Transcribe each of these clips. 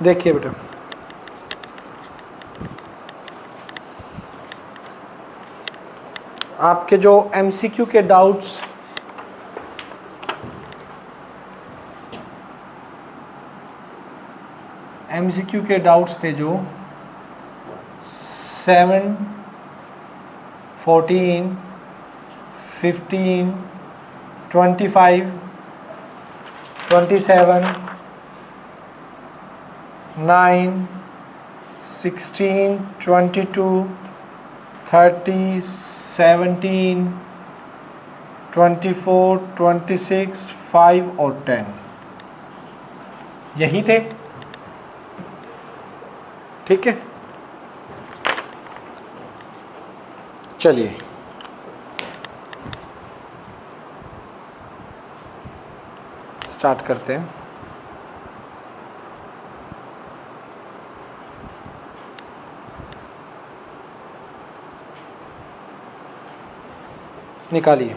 देखिए बेटा, आपके जो एमसीक्यू के डाउट्स थे जो 7, 14, 15, 25, 27, 9, 16, 22, 30, 17, 24, 26, 5 और 10 यही थे। ठीक है, चलिए स्टार्ट करते हैं। निकालिए,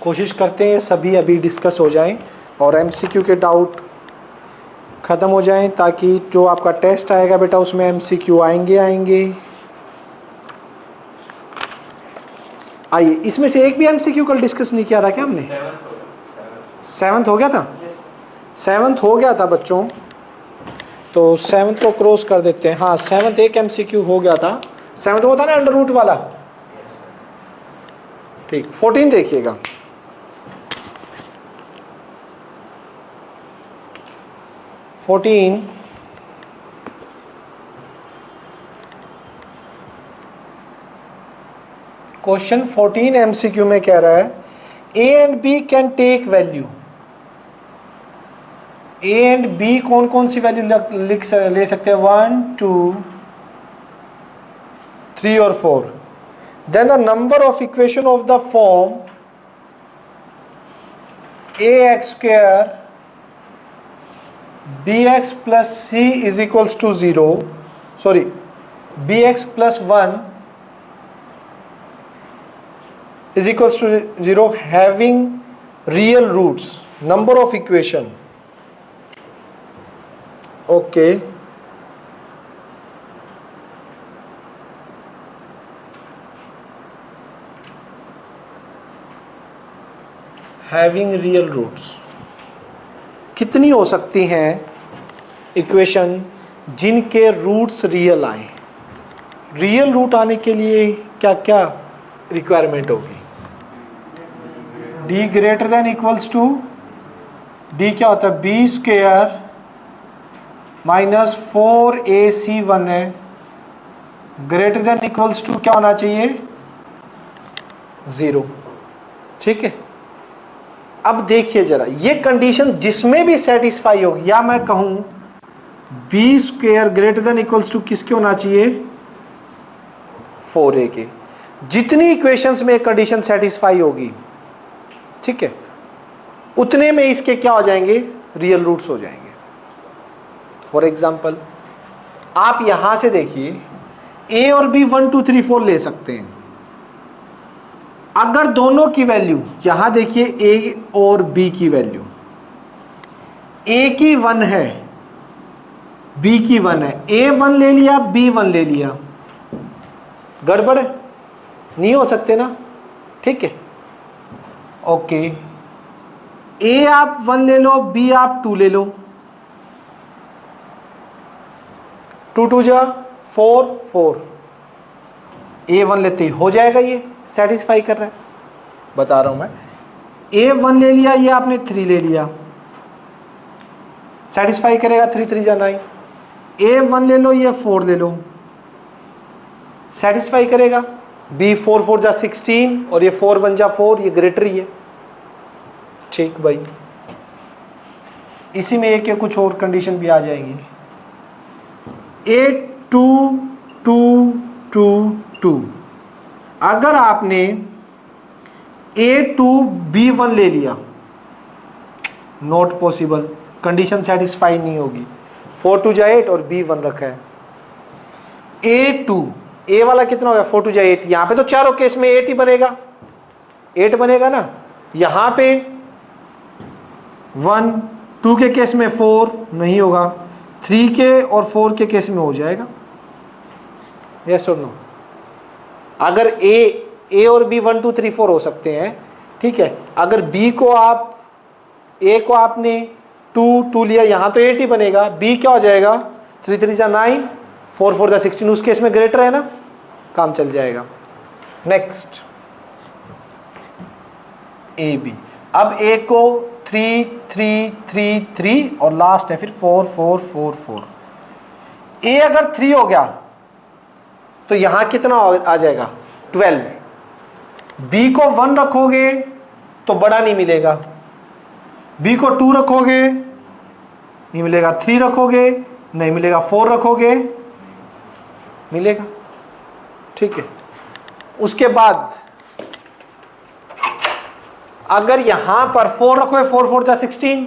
कोशिश करते हैं सभी अभी डिस्कस हो जाएं और एमसीक्यू के डाउट ख़त्म हो जाएं, ताकि जो आपका टेस्ट आएगा बेटा उसमें एमसीक्यू आएंगे। आइए, इसमें से एक भी एमसीक्यू कल डिस्कस नहीं किया था क्या हमने? 7th हो गया था, 7th हो गया था बच्चों, तो 7th को क्रॉस कर देते हैं। हाँ, 7th एक एमसीक्यू हो गया था, 7th वो था ना अंडर रूट वाला। ठीक, 14 देखिएगा। क्वेश्चन 14 एमसीक्यू में कह रहा है A and B can take value. A and B कौन कौन सी वैल्यू ले सकते हैं? 1, 2, 3 और 4। Then the number of equation of the form ax² bx plus c is equals to 0, sorry, bx plus 1 is equals to 0 having real roots. Number of equation, okay, having real roots। कितनी हो सकती हैं equation जिनके roots real आए? Real root आने के लिए क्या क्या रिक्वायरमेंट होगी? d greater than equals to, d क्या होता है? b² माइनस 4ac1 है, ग्रेटर देन इक्वल्स टू क्या होना चाहिए? 0। ठीक है, अब देखिए जरा, ये कंडीशन जिसमें भी सेटिस्फाई होगी, या मैं कहूं b² greater than equals to किसके होना चाहिए? 4a के। जितनी इक्वेशंस में कंडीशन सेटिस्फाई होगी, ठीक है, उतने में इसके क्या हो जाएंगे? रियल रूट्स हो जाएंगे। फॉर एग्जाम्पल आप यहां से देखिए, a और b 1, 2, 3, 4 ले सकते हैं। अगर दोनों की वैल्यू, यहां देखिए a और b की वैल्यू, a की 1 है, b की 1 है, a 1 ले लिया, b 1 ले लिया, गड़बड़ है? नहीं हो सकते ना। ठीक है, ओके, a आप 1 ले लो, b आप 2 ले लो, 2 2 जा 4 4, a 1 लेते ही हो जाएगा, ये सेटिस्फाई कर रहा है, बता रहा हूं मैं। a 1 ले लिया, ये आपने 3 ले लिया, सेटिस्फाई करेगा, 3 3 जा 9। a 1 ले लो, ये 4 ले लो, सेटिस्फाई करेगा। b 4 4 जा 16 और ये 4 1 जा 4, ये ग्रेटर ही है। ठीक भाई, इसी में एक या कुछ और कंडीशन भी आ जाएंगी। a 2 2 2 2, अगर आपने a2 b1 ले लिया, नॉट पॉसिबल, कंडीशन सेटिस्फाई नहीं होगी। 4 2 जा 8 और b1 रखा है। a2, a वाला कितना होगा? 4 2 जा 8, यहां पे तो चारों केस में 8 ही बनेगा, 8 बनेगा ना। यहां पे 1, 2 के केस में 4 नहीं होगा, 3 के और 4 के केस में हो जाएगा, यस और नो। अगर ए और बी 1 2 3 4 हो सकते हैं, ठीक है। अगर बी को आप, ए को आपने 2 लिया, यहां तो 8 ही बनेगा, बी क्या हो जाएगा 3 3 जा 9, 4 4 जा 16, उस केस में ग्रेटर है ना, काम चल जाएगा। नेक्स्ट ए बी, अब ए को 3 3 3 3 और लास्ट है फिर 4 4 4 4। ए अगर 3 हो गया तो यहां कितना आ जाएगा 12। बी को 1 रखोगे तो बड़ा नहीं मिलेगा, बी को 2 रखोगे नहीं मिलेगा, 3 रखोगे नहीं मिलेगा, 4 रखोगे मिलेगा, ठीक है। उसके बाद अगर यहां पर 4 रखोगे, 4 4 जा 16,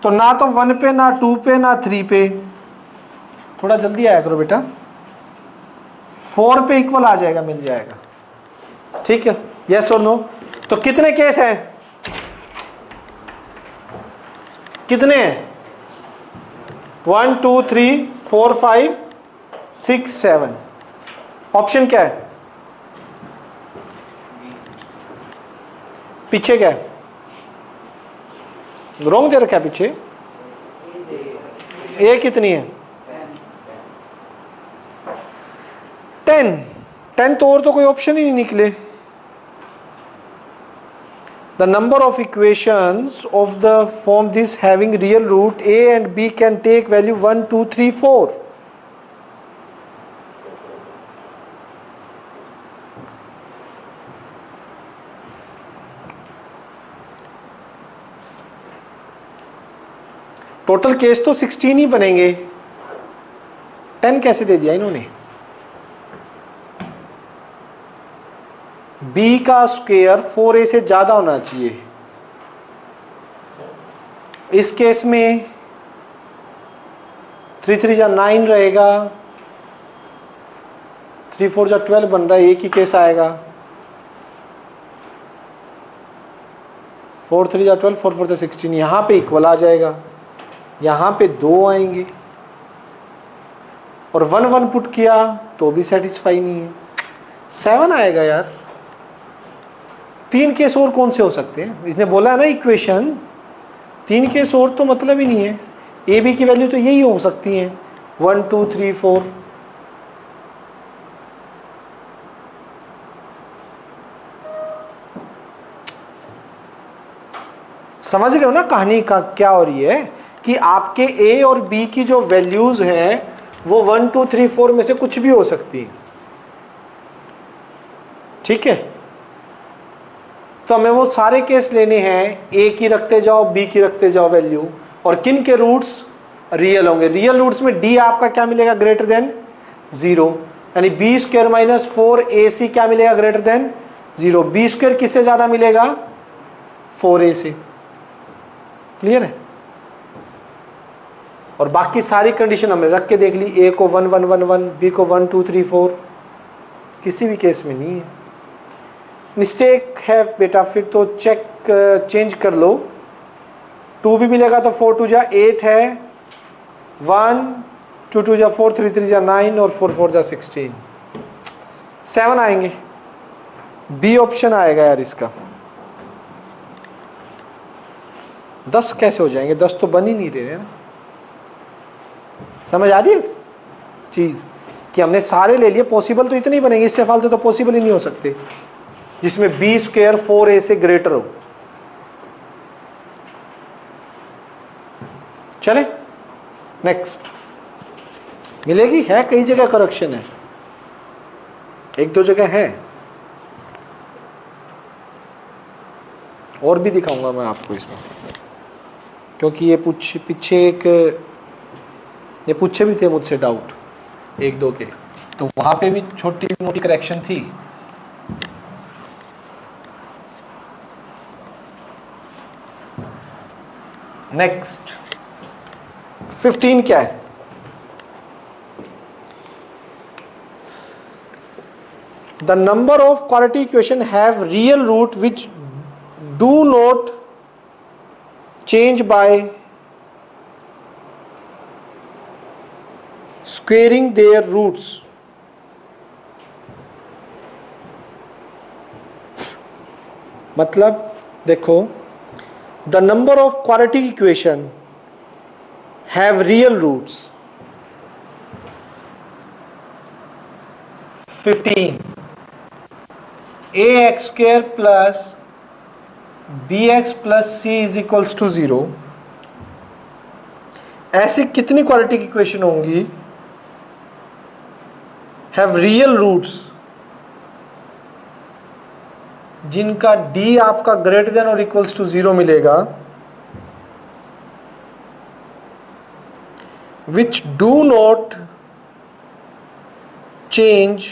तो ना तो 1 पे ना 2 पे ना 3 पे, थोड़ा जल्दी आया करो बेटा, 4 पे इक्वल आ जाएगा, मिल जाएगा, ठीक है, यस और नो। तो कितने केस हैं, कितने हैं 1 2 3 4 5 6 7। ऑप्शन क्या है, पीछे क्या है, रॉन्ग दे रखा है पीछे, ए कितनी है 10 तो और तो कोई ऑप्शन ही नहीं निकले। The number of equations of the form this having real root a and b can take value 1 2 3 4. Total case तो 16 ही बनेंगे, 10 कैसे दे दिया इन्होंने। b का स्क्वायर 4a से ज्यादा होना चाहिए, इस केस में 3 3 जा 9 रहेगा, 3 4 जा 12 बन रहा है, एक ही केस आएगा, 4 3 जा 12 4 4 जा 16, यहां पे इक्वल आ जाएगा, यहां पे 2 आएंगे और 1 1 पुट किया तो भी सेटिस्फाई नहीं है, 7 आएगा यार। 3 केस और कौन से हो सकते हैं, इसने बोला है ना इक्वेशन 3 केस और, तो मतलब ही नहीं है, ए बी की वैल्यू तो यही हो सकती है 1 2 3 4। समझ रहे हो ना कहानी का क्या हो रही है, कि आपके ए और बी की जो वैल्यूज हैं वो 1 2 3 4 में से कुछ भी हो सकती है, ठीक है। तो हमें वो सारे केस लेने हैं, ए की रखते जाओ बी की रखते जाओ वैल्यू, और किन के रूट्स रियल होंगे, रियल रूट्स में डी आपका क्या मिलेगा ग्रेटर देन 0, यानी बी स्क्वायर माइनस 4ac क्या मिलेगा ग्रेटर देन 0, बी स्क्वायर किससे ज्यादा मिलेगा 4a से, क्लियर है। और बाकी सारी कंडीशन हमने रख के देख ली, ए को 1 1 1 1, बी को 1 2 3 4, किसी भी केस में नहीं है। मिस्टेक है बेटा, फिर तो चेंज कर लो, 2 भी मिलेगा तो 4 2 जा 8 है, 1 2 2 जा 4 3 3 जा 9 और 4 4 जा 16, 7 आएंगे, बी ऑप्शन आएगा यार इसका। 10 कैसे हो जाएंगे, 10 तो बन ही नहीं रहे ना। समझ आ रही है चीज कि हमने सारे ले लिए, पॉसिबल तो इतने ही बनेंगे, इससे फालतू तो पॉसिबल ही नहीं हो सकते जिसमें बी स्क्वायर 4a से ग्रेटर हो। चले नेक्स्ट, मिलेगी, है कई जगह करेक्शन है, एक दो जगह है, और भी दिखाऊंगा मैं आपको इसमें, क्योंकि ये पीछे एक ये पूछे भी थे मुझसे डाउट एक दो के, तो वहां पे भी छोटी मोटी करेक्शन थी। नेक्स्ट 15 क्या है, the number of quadratic equation have real root which do not change by squaring their roots, मतलब देखो the number of quadratic equation have real roots 15 ax square plus bx plus c is equals to 0। ऐसी कितनी quadratic equation होंगी have real roots जिनका d आपका greater than और equals to 0 मिलेगा, which do not change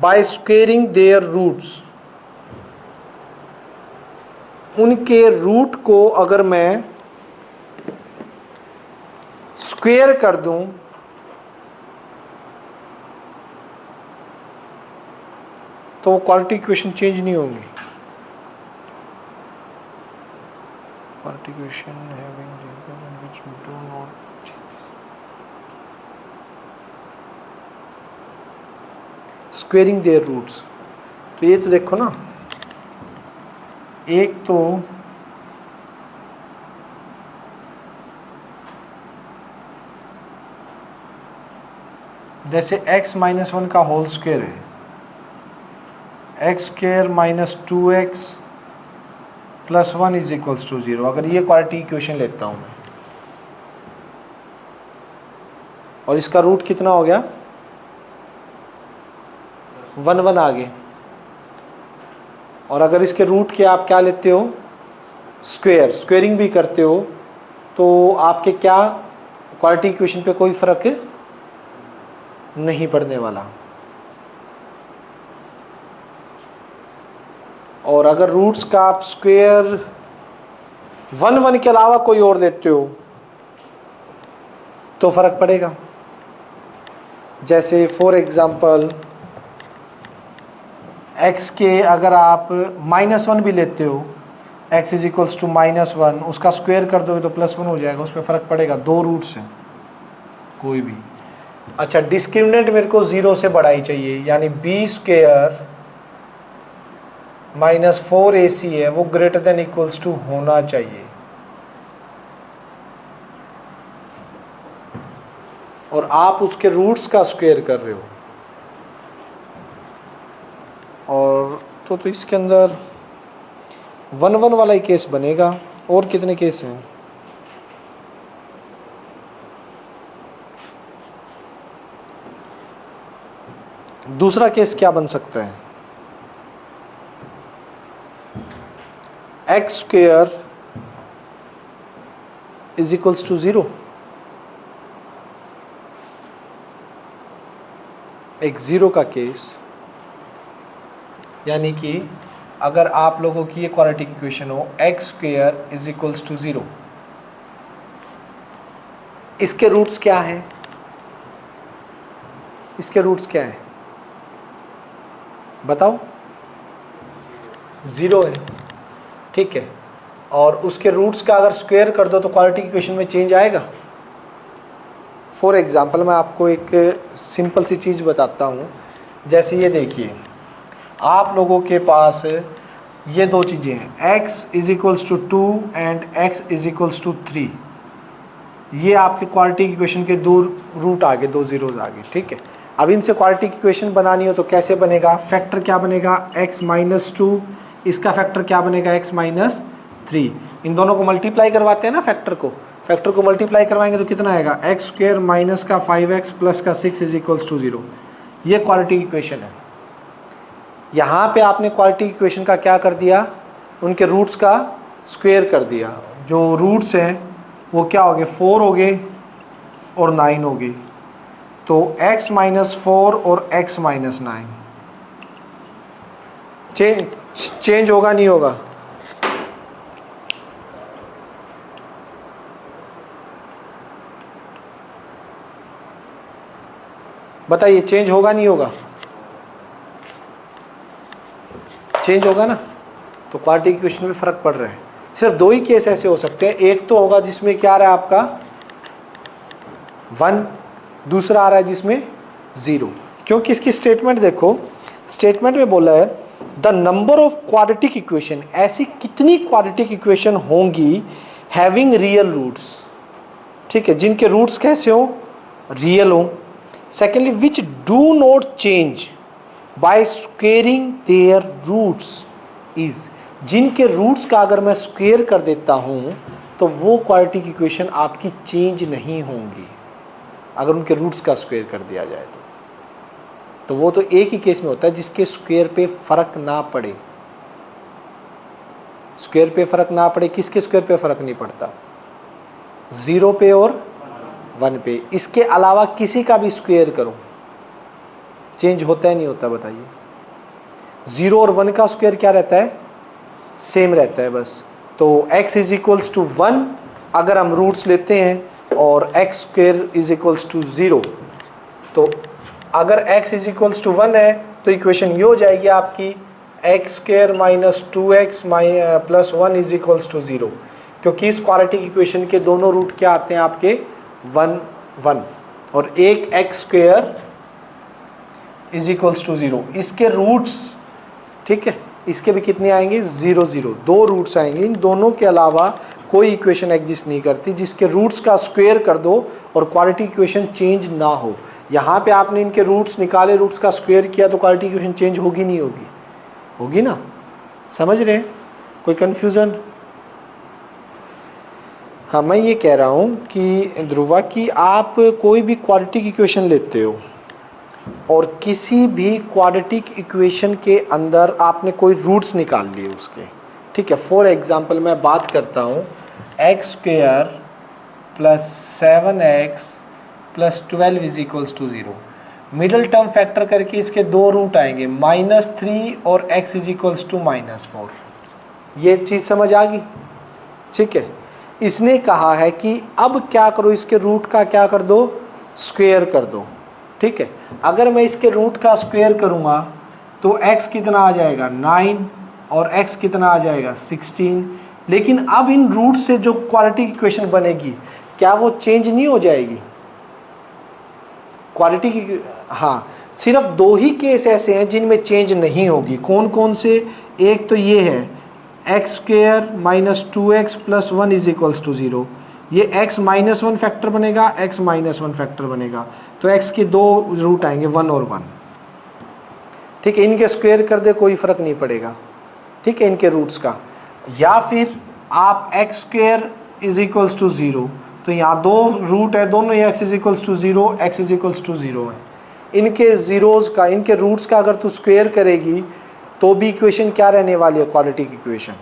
by squaring their roots। उनके root को अगर मैं स्क्वेयर कर दूं तो वो क्वाड्रेटिक इक्वेशन चेंज नहीं होंगी। Quadratic equation having which do not squaring their roots. तो ये तो देखो ना, एक तो जैसे x माइनस 1 का होल स्क्वेयर है, x square minus 2x plus 1 is equals to 0। अगर ये क्वाड्रेटिक इक्वेशन लेता हूं मैं और इसका रूट कितना हो गया 1 1 आ गए, और अगर इसके रूट के आप क्या लेते हो स्क्वेयर, स्क्वेयरिंग भी करते हो, तो आपके क्या क्वाड्रेटिक इक्वेशन पे कोई फर्क नहीं पड़ने वाला। और अगर रूट्स का आप स्क्वेयर 1 1 के अलावा कोई और लेते हो तो फर्क पड़ेगा। जैसे फॉर एग्जांपल x के अगर आप -1 भी लेते हो, x इज इक्वल्स टू -1, उसका स्क्वायर कर दोगे तो +1 हो जाएगा, उसमें फ़र्क पड़ेगा। दो रूट्स हैं कोई भी। अच्छा, डिस्क्रिमिनेंट मेरे को 0 से बड़ा ही चाहिए, यानी b स्क्वायर माइनस 4ac है वो ग्रेटर देन इक्वल्स टू होना चाहिए। और आप उसके रूट्स का स्क्वायर कर रहे हो, और तो इसके अंदर 1 1 वाला ही केस बनेगा। और कितने केस हैं? दूसरा केस क्या बन सकता है? X square is equals to 0। एक 0 का केस, यानी कि अगर आप लोगों की ये क्वाड्रेटिक इक्वेशन हो x square is equals to 0, इसके रूट्स क्या हैं? इसके रूट्स क्या हैं बताओ? 0 है, ठीक है। और उसके रूट्स का अगर स्क्वायर कर दो तो क्वाड्रेटिक इक्वेशन में चेंज आएगा। फॉर एग्जांपल मैं आपको एक सिंपल सी चीज़ बताता हूँ। जैसे ये देखिए, आप लोगों के पास ये दो चीज़ें हैं, x is equals to 2 and x is equals to 3। ये आपके क्वाड्रेटिक इक्वेशन के दो रूट आ गए, दो जीरोज आ गए, ठीक है। अब इनसे क्वाड्रेटिक इक्वेशन बनानी हो तो कैसे बनेगा? फैक्टर क्या बनेगा? x माइनस 2, इसका फैक्टर क्या बनेगा? x minus 3। इन दोनों को मल्टीप्लाई करवाते हैं ना, फैक्टर को मल्टीप्लाई करवाएंगे तो कितना आएगा? एक्स स्क्वेयर माइनस का 5x प्लस का 6 इज इक्वल्स टू 0। ये क्वाड्रेटिक इक्वेशन है। यहाँ पे आपने क्वाड्रेटिक इक्वेशन का क्या कर दिया? उनके रूट्स का स्क्वायर कर दिया। जो रूट्स हैं वो क्या हो गए? 4 हो गए और 9 हो गए। तो x माइनस 4 और x माइनस 9 चेंज होगा नहीं होगा? बताइए, चेंज होगा नहीं होगा? चेंज होगा ना। तो क्वाड्रेटिक इक्वेशन में फर्क पड़ रहा है। सिर्फ दो ही केस ऐसे हो सकते हैं। एक तो होगा जिसमें क्या आ रहा है आपका 1, दूसरा आ रहा है जिसमें 0, क्योंकि इसकी स्टेटमेंट देखो, स्टेटमेंट में बोला है the number of quadratic equation, ऐसी कितनी क्वाड्रेटिक इक्वेशन होंगी हैविंग रियल रूट्स, ठीक है, जिनके रूट्स कैसे हो, रियल हो। Secondly which do not change by squaring their roots is, जिनके रूट्स का अगर मैं स्क्वेयर कर देता हूं तो वो क्वाड्रेटिक इक्वेशन आपकी चेंज नहीं होंगी अगर उनके रूट्स का स्क्वेयर कर दिया जाए तो वो तो एक ही केस में होता है जिसके स्क्वेयर पे फर्क ना पड़े। स्क्वेयर पे फर्क ना पड़े, किसके स्क्वेयर पे फर्क नहीं पड़ता, 0 पे और 1 पे। इसके अलावा किसी का भी स्क्वेयर करो चेंज होता है नहीं होता, बताइए। 0 और 1 का स्क्वेयर क्या रहता है, सेम रहता है बस। तो x इज इक्वल्स टू 1 अगर हम रूट्स लेते हैं और x square is equals to 0, तो अगर x इज इक्वल्स टू 1 है तो इक्वेशन ये हो जाएगी आपकी x square minus 2x plus 1 is equals to 0, क्योंकि इस क्वाड्रेटिक इक्वेशन के दोनों रूट क्या आते हैं आपके 1 1, और एक x square is equals to 0। इसके रूट्स, ठीक है, इसके भी कितने आएंगे, 0 0, 2 रूट्स आएंगे। इन दोनों के अलावा कोई इक्वेशन एग्जिस्ट नहीं करती जिसके रूट्स का स्क्वेयर कर दो और क्वाड्रेटिक इक्वेशन चेंज ना हो। यहाँ पे आपने इनके रूट्स निकाले, रूट्स का स्क्वेयर किया, तो क्वाड्रेटिक इक्वेशन चेंज होगी नहीं होगी, होगी ना, समझ रहे हैं, कोई कन्फ्यूज़न। हाँ, मैं ये कह रहा हूँ कि ध्रुवा कि आप कोई भी क्वाड्रेटिक इक्वेशन लेते हो और किसी भी क्वाड्रेटिक इक्वेशन के अंदर आपने कोई रूट्स निकाल लिए उसके, ठीक है। फॉर एग्जांपल मैं बात करता हूँ x square plus 7x plus 12 is equals to 0, middle term factor करके इसके 2 रूट आएंगे -3 और x इज इक्वल्स टू -4। ये चीज़ समझ आ गई, ठीक है। इसने कहा है कि अब क्या करो, इसके रूट का क्या कर दो, स्क्वेयर कर दो, ठीक है। अगर मैं इसके रूट का स्क्वेयर करूँगा तो x कितना आ जाएगा 9 और x कितना आ जाएगा 16। लेकिन अब इन रूट से जो क्वाड्रेटिक इक्वेशन बनेगी क्या वो चेंज नहीं हो जाएगी, क्वाड्रेटिक, हाँ, सिर्फ 2 ही केस ऐसे हैं जिनमें चेंज नहीं होगी। कौन कौन से, एक तो ये है x square minus 2x plus 1 is equals to 0, ये x माइनस 1 फैक्टर बनेगा, x माइनस 1 फैक्टर बनेगा, तो x के 2 रूट आएंगे 1 और 1, ठीक है। इनके स्क्वेयर कर दे कोई फर्क नहीं पड़ेगा, ठीक है, इनके रूट्स का। या फिर आप x square is equals to 0, तो यहाँ 2 रूट है, दोनों ही x is equals to 0, x is equals to 0 है। इनके जीरोस का, इनके रूट्स का अगर तू स्क्वेयर करेगी तो भी इक्वेशन क्या रहने वाली है, क्वाड्रेटिक इक्वेशन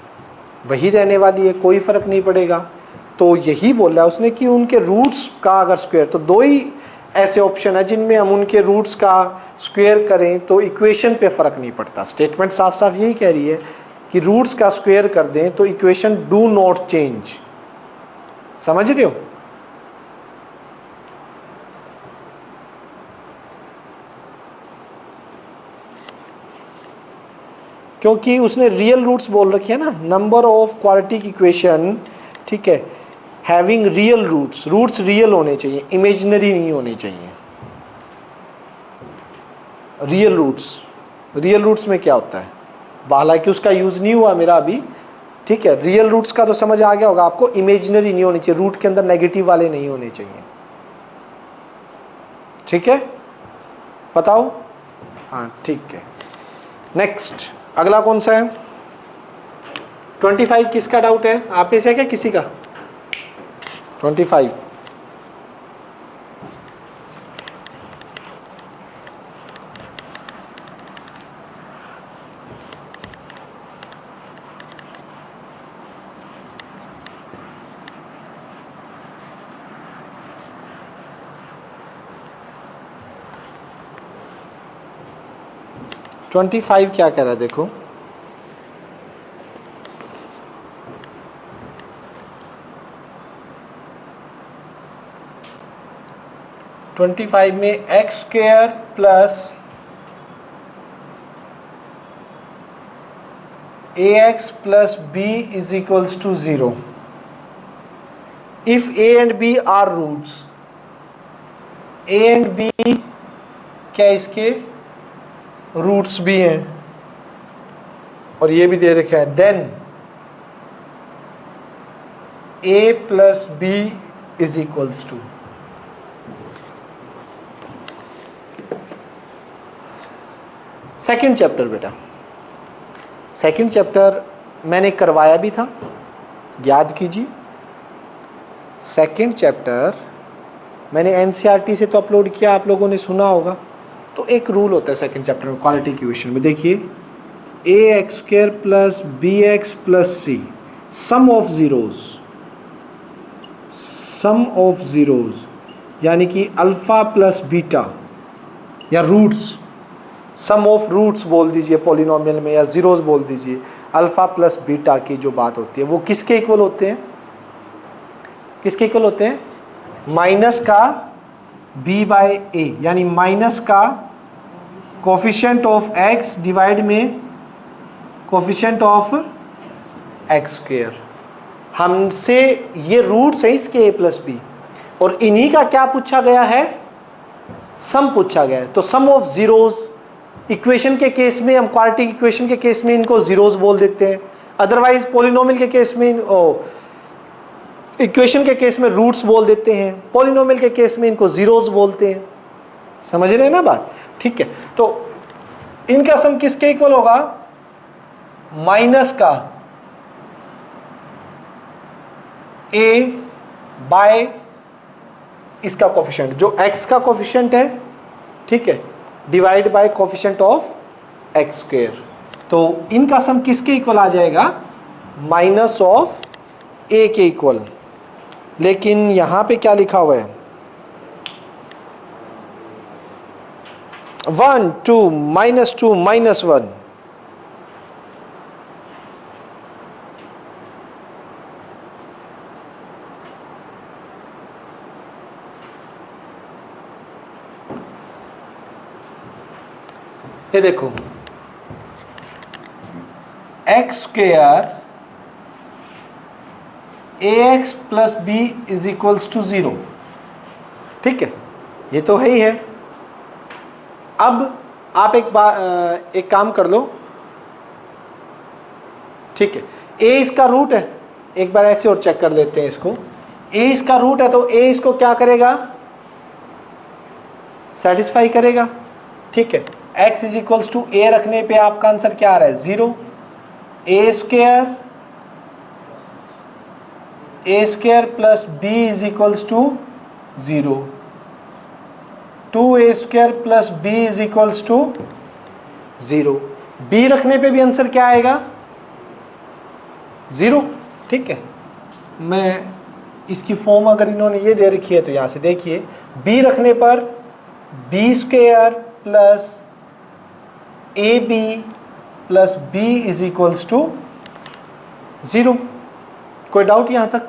वही रहने वाली है, कोई फ़र्क नहीं पड़ेगा। तो यही बोला है उसने कि उनके रूट्स का अगर स्क्वेयर, तो 2 ही ऐसे ऑप्शन है जिनमें हम उनके रूट्स का स्क्वेयर करें तो इक्वेशन पे फ़र्क नहीं पड़ता। स्टेटमेंट साफ साफ यही कह रही है कि रूट्स का स्क्वेयर कर दें तो इक्वेशन डू नॉट चेंज, समझ रहे हो। क्योंकि उसने रियल रूट्स बोल रखी है ना, नंबर ऑफ क्वाड्रेटिक इक्वेशन, ठीक है, having real roots, roots real होने चाहिए, इमेजिनरी नहीं होने चाहिए। रियल रूट्स, रियल रूट्स में क्या होता है, हालांकि उसका यूज़ नहीं हुआ मेरा अभी, ठीक है। रियल रूट्स का तो समझ आ गया होगा आपको, इमेजिनरी नहीं होनी चाहिए, रूट के अंदर नेगेटिव वाले नहीं होने चाहिए, ठीक है, बताओ। हाँ ठीक है, नेक्स्ट अगला कौन सा है, 25 किसका डाउट है, आप में से है क्या किसी का 25? ट्वेंटी 25 क्या कह रहा है देखो, ट्वेंटी 25 में x square plus ax plus b is equals to 0 if a and b are roots, A and B क्या इसके रूट्स भी हैं और ये भी दे रखा है, then A plus B is equals to, second chapter बेटा, सेकेंड चैप्टर मैंने करवाया भी था, याद कीजिए। सेकेंड चैप्टर मैंने एनसीईआरटी से तो अपलोड किया, आप लोगों ने सुना होगा। तो एक रूल होता है सेकेंड चैप्टर में क्वालिटी इक्वेशन में, देखिए A X square plus B X plus C, sum of zeros यानी कि अल्फ़ा प्लस बीटा या रूट्स, सम ऑफ रूट्स बोल दीजिए पॉलिनोमियल में, या ज़ीरोज़ बोल दीजिए, अल्फ़ा प्लस बीटा की जो बात होती है वो किसके इक्वल होते हैं, किसके इक्वल होते हैं, माइनस का b बाय ए, यानी माइनस का कोफिशिएंट ऑफ x डिवाइड में कोफिशिएंट ऑफ एक्स स्क्वायर। हमसे ये रूट्स है इसके a प्लस बी, और इन्हीं का क्या पूछा गया है, सम पूछा गया है। तो सम ऑफ ज़ीरोज़ इक्वेशन के केस में, हम क्वाड्रेटिक इक्वेशन के केस में इनको ज़ीरोज़ बोल देते हैं, अदरवाइज पॉलिनोमियल के केस में इक्वेशन के केस में रूट्स बोल देते हैं, पॉलिनोमियल के केस में इनको ज़ीरोज़ बोलते हैं। समझ रहे हैं ना बात, ठीक है। तो इनका सम किसके इक्वल होगा, माइनस का a बाय इसका कोफिशिएंट, जो x का कोफिशिएंट है, ठीक है, divide by coefficient of x square. तो इनका सम किसके इक्वल आ जाएगा, माइनस ऑफ a के इक्वल। लेकिन यहां पे क्या लिखा हुआ है, 1 2 -2 -1, ये देखो x square A x plus B is equals to 0, ठीक है, ये तो है ही है। अब आप एक काम कर लो, ठीक है, a इसका रूट है, एक बार ऐसे और चेक कर देते हैं इसको, a इसका रूट है तो a इसको क्या करेगा, सेटिस्फाई करेगा, ठीक है। x is equals to A रखने पे आपका आंसर क्या आ रहा है, 0। A square plus B is equals to 0, 2a square plus B is equals to 0। b रखने पे भी आंसर क्या आएगा, 0, ठीक है। मैं इसकी फॉर्म अगर इन्होंने ये दे रखी है तो यहाँ से देखिए, b रखने पर b square plus A B plus B is equals to 0। कोई डाउट यहाँ तक,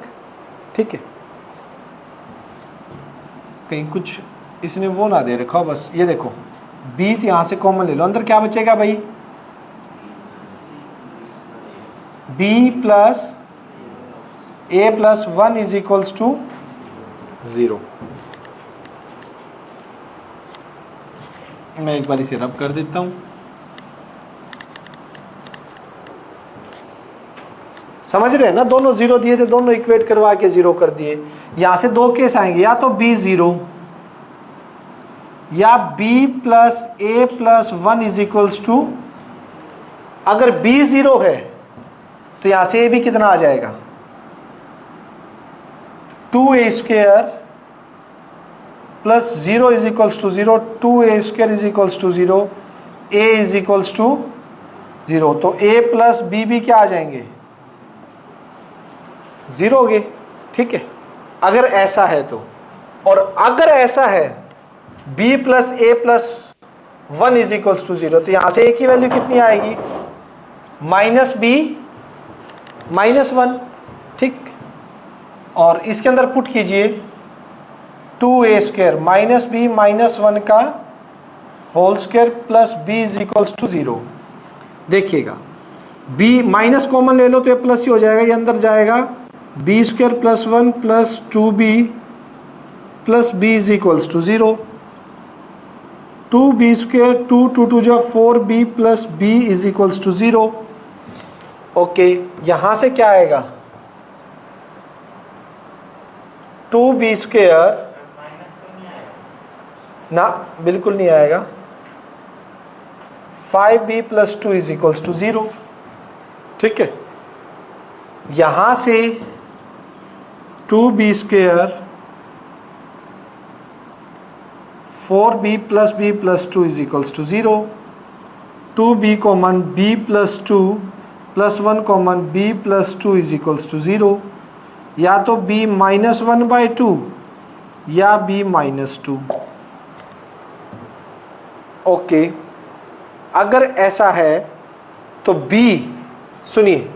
ठीक है। कहीं कुछ इसने वो ना दे रखा हो, बस ये देखो b तो यहाँ से कॉमन ले लो, अंदर क्या बचेगा भाई, b plus a plus 1 is equals to 0। मैं एक बार इसे रब कर देता हूँ, समझ रहे हैं ना, दोनों 0 दिए थे, दोनों इक्वेट करवा के 0 कर दिए। यहां से दो केस आएंगे, या तो b 0 या b plus a plus 1 is equals to, अगर b 0 है तो यहां से a भी कितना आ जाएगा, 2a square plus 0 is equals to 0, 2a square is equals to 0, a is equals to 0। तो a प्लस b भी क्या आ जाएंगे, 0 हो गए, ठीक है, अगर ऐसा है तो। और अगर ऐसा है b plus a plus 1 is equals to 0, तो यहां से a की वैल्यू कितनी आएगी, माइनस b माइनस 1, ठीक। और इसके अंदर पुट कीजिए 2a square minus b minus 1 का whole square plus b is equals to 0। देखिएगा b माइनस कॉमन ले लो तो ये प्लस ही हो जाएगा, ये अंदर जाएगा, b square plus 1 plus 2b plus B is equals to 0। 2b square 2 जो 4b plus B is equals to 0। Okay, यहां से क्या आएगा 2b स्क्वेयर ना, बिल्कुल नहीं आएगा। 5b plus 2 is equals to 0। ठीक है, यहां से 2b square 4b plus b plus 2 is equals to 0। 2b common b plus 2 plus 1 common b plus 2 is equals to 0। या तो b माइनस 1/2 या b माइनस 2। ओके, अगर ऐसा है तो b, सुनिए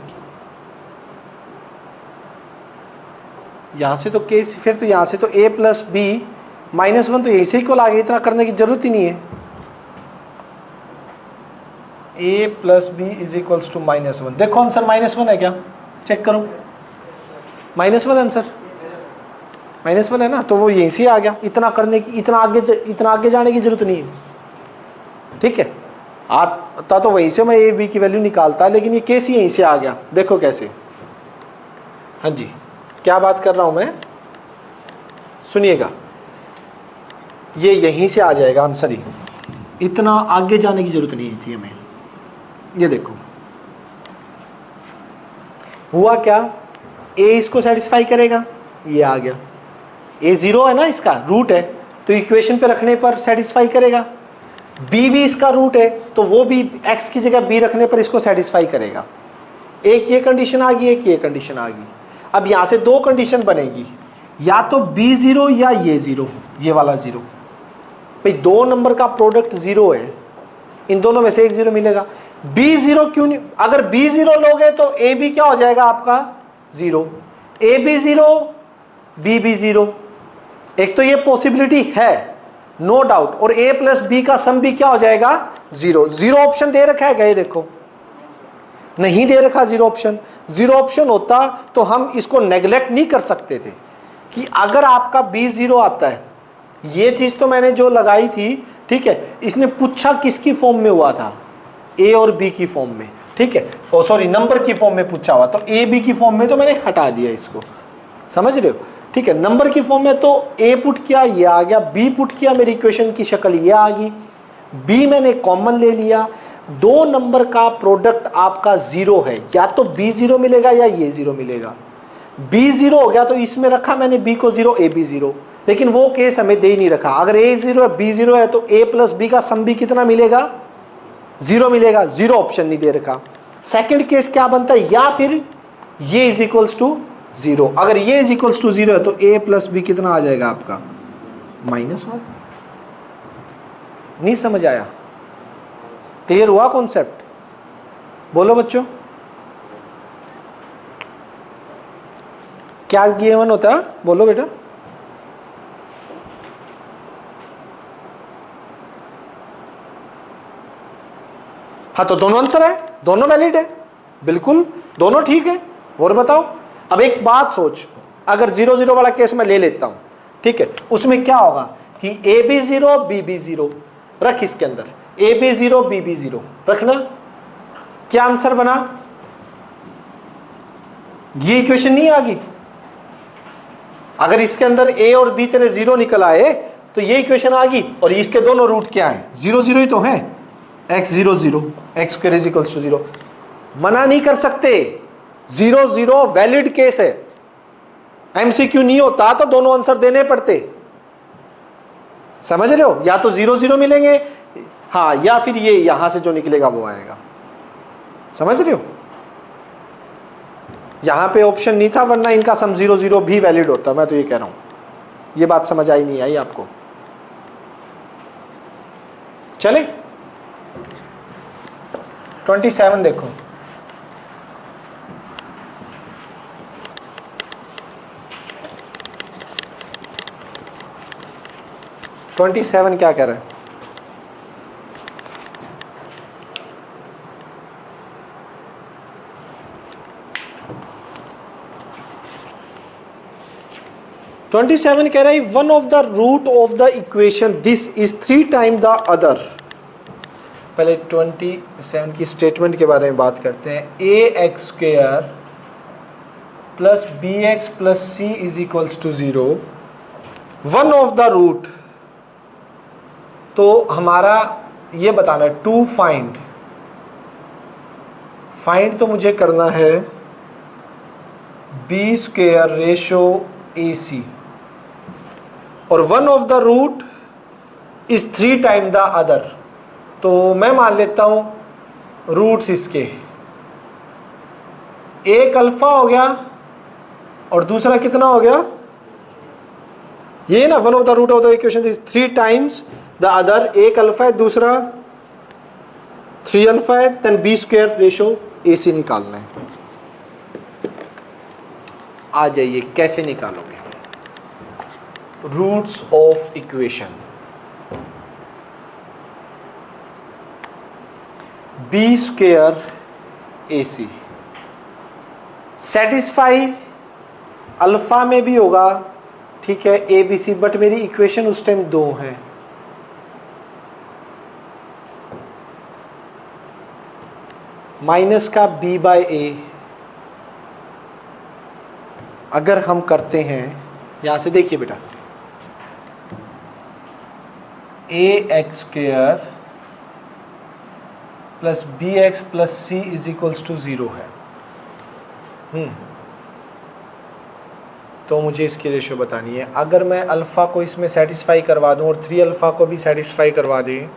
यहां से तो केस, फिर तो यहां से तो a प्लस बी माइनस 1 तो यहीं से इक्वल आ गया, इतना करने की जरूरत ही नहीं है। a plus B is equals to -1। देखो आंसर -1 है क्या, चेक करो। -1 आंसर, -1 है ना, तो वो यहीं से आ गया, इतना करने की, इतना आगे जाने की जरूरत नहीं है। ठीक है, आता तो वहीं से मैं a b की वैल्यू निकालता, लेकिन ये केस ही यहीं से आ गया। देखो कैसे। हाँ जी, क्या बात कर रहा हूं मैं, सुनिएगा, ये यहीं से आ जाएगा आंसर ही, इतना आगे जाने की जरूरत नहीं थी हमें। ये देखो हुआ क्या, a इसको सेटिस्फाई करेगा, ये आ गया। a 0 है ना, इसका रूट है, तो इक्वेशन पे रखने पर सेटिस्फाई करेगा। b भी इसका रूट है, तो वो भी x की जगह b रखने पर इसको सेटिस्फाई करेगा। एक ये कंडीशन आ गई, एक ये कंडीशन आ गई। अब यहां से दो कंडीशन बनेगी, या तो b 0 या ये 0, ये वाला 0। भाई दो नंबर का प्रोडक्ट 0 है, इन दोनों में से एक 0 मिलेगा। b 0 क्यों नहीं, अगर b 0 लोगे तो a b क्या हो जाएगा आपका 0, a b 0 b भी 0। एक तो ये पॉसिबिलिटी है, नो डाउट। और a प्लस बी का सम भी क्या हो जाएगा 0। 0 ऑप्शन दे रखा है क्या, ये देखो, नहीं दे रखा 0 ऑप्शन। 0 ऑप्शन होता तो हम इसको नेग्लेक्ट नहीं कर सकते थे कि अगर आपका b 0 आता है, ये चीज तो मैंने जो लगाई थी, ठीक है, इसने पूछा किसकी फॉर्म में हुआ था, a और b की फॉर्म में। ठीक है, ओ सॉरी, नंबर की फॉर्म में पूछा हुआ, तो a b की फॉर्म में तो मैंने हटा दिया इसको, समझ रहे हो। ठीक है, नंबर की फॉर्म में तो a पुट किया, ये आ गया, b पुट किया, मेरी इक्वेशन की शक्ल ये आ गई, b मैंने कॉमन ले लिया। दो नंबर का प्रोडक्ट आपका 0 है, या तो b 0 मिलेगा या ये 0 मिलेगा। b 0 हो गया तो इसमें रखा मैंने b को 0, a b 0, लेकिन वो केस हमें दे ही नहीं रखा। अगर a 0 है b 0 है तो a प्लस b का सम भी कितना मिलेगा 0 मिलेगा, 0 ऑप्शन नहीं दे रखा। सेकंड केस क्या बनता है, या फिर ये इज इक्वल्स टू 0। अगर ये इज इक्वल्स टू 0 है तो a प्लस बी कितना आ जाएगा आपका -1। नहीं समझ आया, क्लियर हुआ कॉन्सेप्ट, बोलो बच्चों। क्या गिवन होता है, बोलो बेटा। हाँ, तो दोनों आंसर है, दोनों वैलिड है, बिल्कुल दोनों ठीक है। और बताओ, अब एक बात सोच, अगर 0 0 वाला केस मैं ले लेता हूं, ठीक है, उसमें क्या होगा कि a b 0 b b 0 रख, इसके अंदर a b 0 b b 0 रखना, क्या आंसर बना, ये इक्वेशन नहीं आ गई। अगर इसके अंदर a और b तेरे 0 निकल आए तो ये इक्वेशन आ गई, और इसके दोनों रूट क्या है 0 0 ही तो है, x 0 0 x square is equals to 0। मना नहीं कर सकते, 0 0 वैलिड केस है। एमसीक्यू नहीं होता तो दोनों आंसर देने पड़ते, समझ रहे हो, या तो 0 0 मिलेंगे, हाँ, या फिर ये यहां से जो निकलेगा वो आएगा, समझ रहे हो। यहां पे ऑप्शन नहीं था, वरना इनका सम 0 0 भी वैलिड होता, मैं तो ये कह रहा हूं। ये बात समझ आई नहीं आई आपको, चले 27 देखो। ट्वेंटी 27 क्या कह रहा है, 27 कह रहा है one of the root of the equation this is 3 time the other. पहले 27 की स्टेटमेंट के बारे में बात करते हैं। A X square plus B X plus C is equals to 0 one of the root. तो हमारा ये बताना है टू फाइंड तो मुझे करना है B square ratio A C और one of the root is 3 time the other. तो मैं मान लेता हूं रूट्स इसके एक अल्फा हो गया और दूसरा कितना हो गया, ये ना one of the root of the equation is 3 times the other. एक अल्फा है दूसरा 3 अल्फा है, then B square ratio A C निकालना है। आ जाइए कैसे निकालोगे roots of equation. B square A C satisfy alpha में भी होगा, ठीक है, ए बी सी, बट मेरी इक्वेशन उस टाइम 2 है। माइनस का बी बाय ए अगर हम करते हैं यहां से, देखिए बेटा A X square plus B X plus C is equals to 0 है। तो मुझे इसकी रेशो बतानी है। अगर मैं अल्फ़ा को इसमें सेटिस्फाई करवा दूं और 3 अल्फ़ा को भी सेटिस्फाई करवा दें,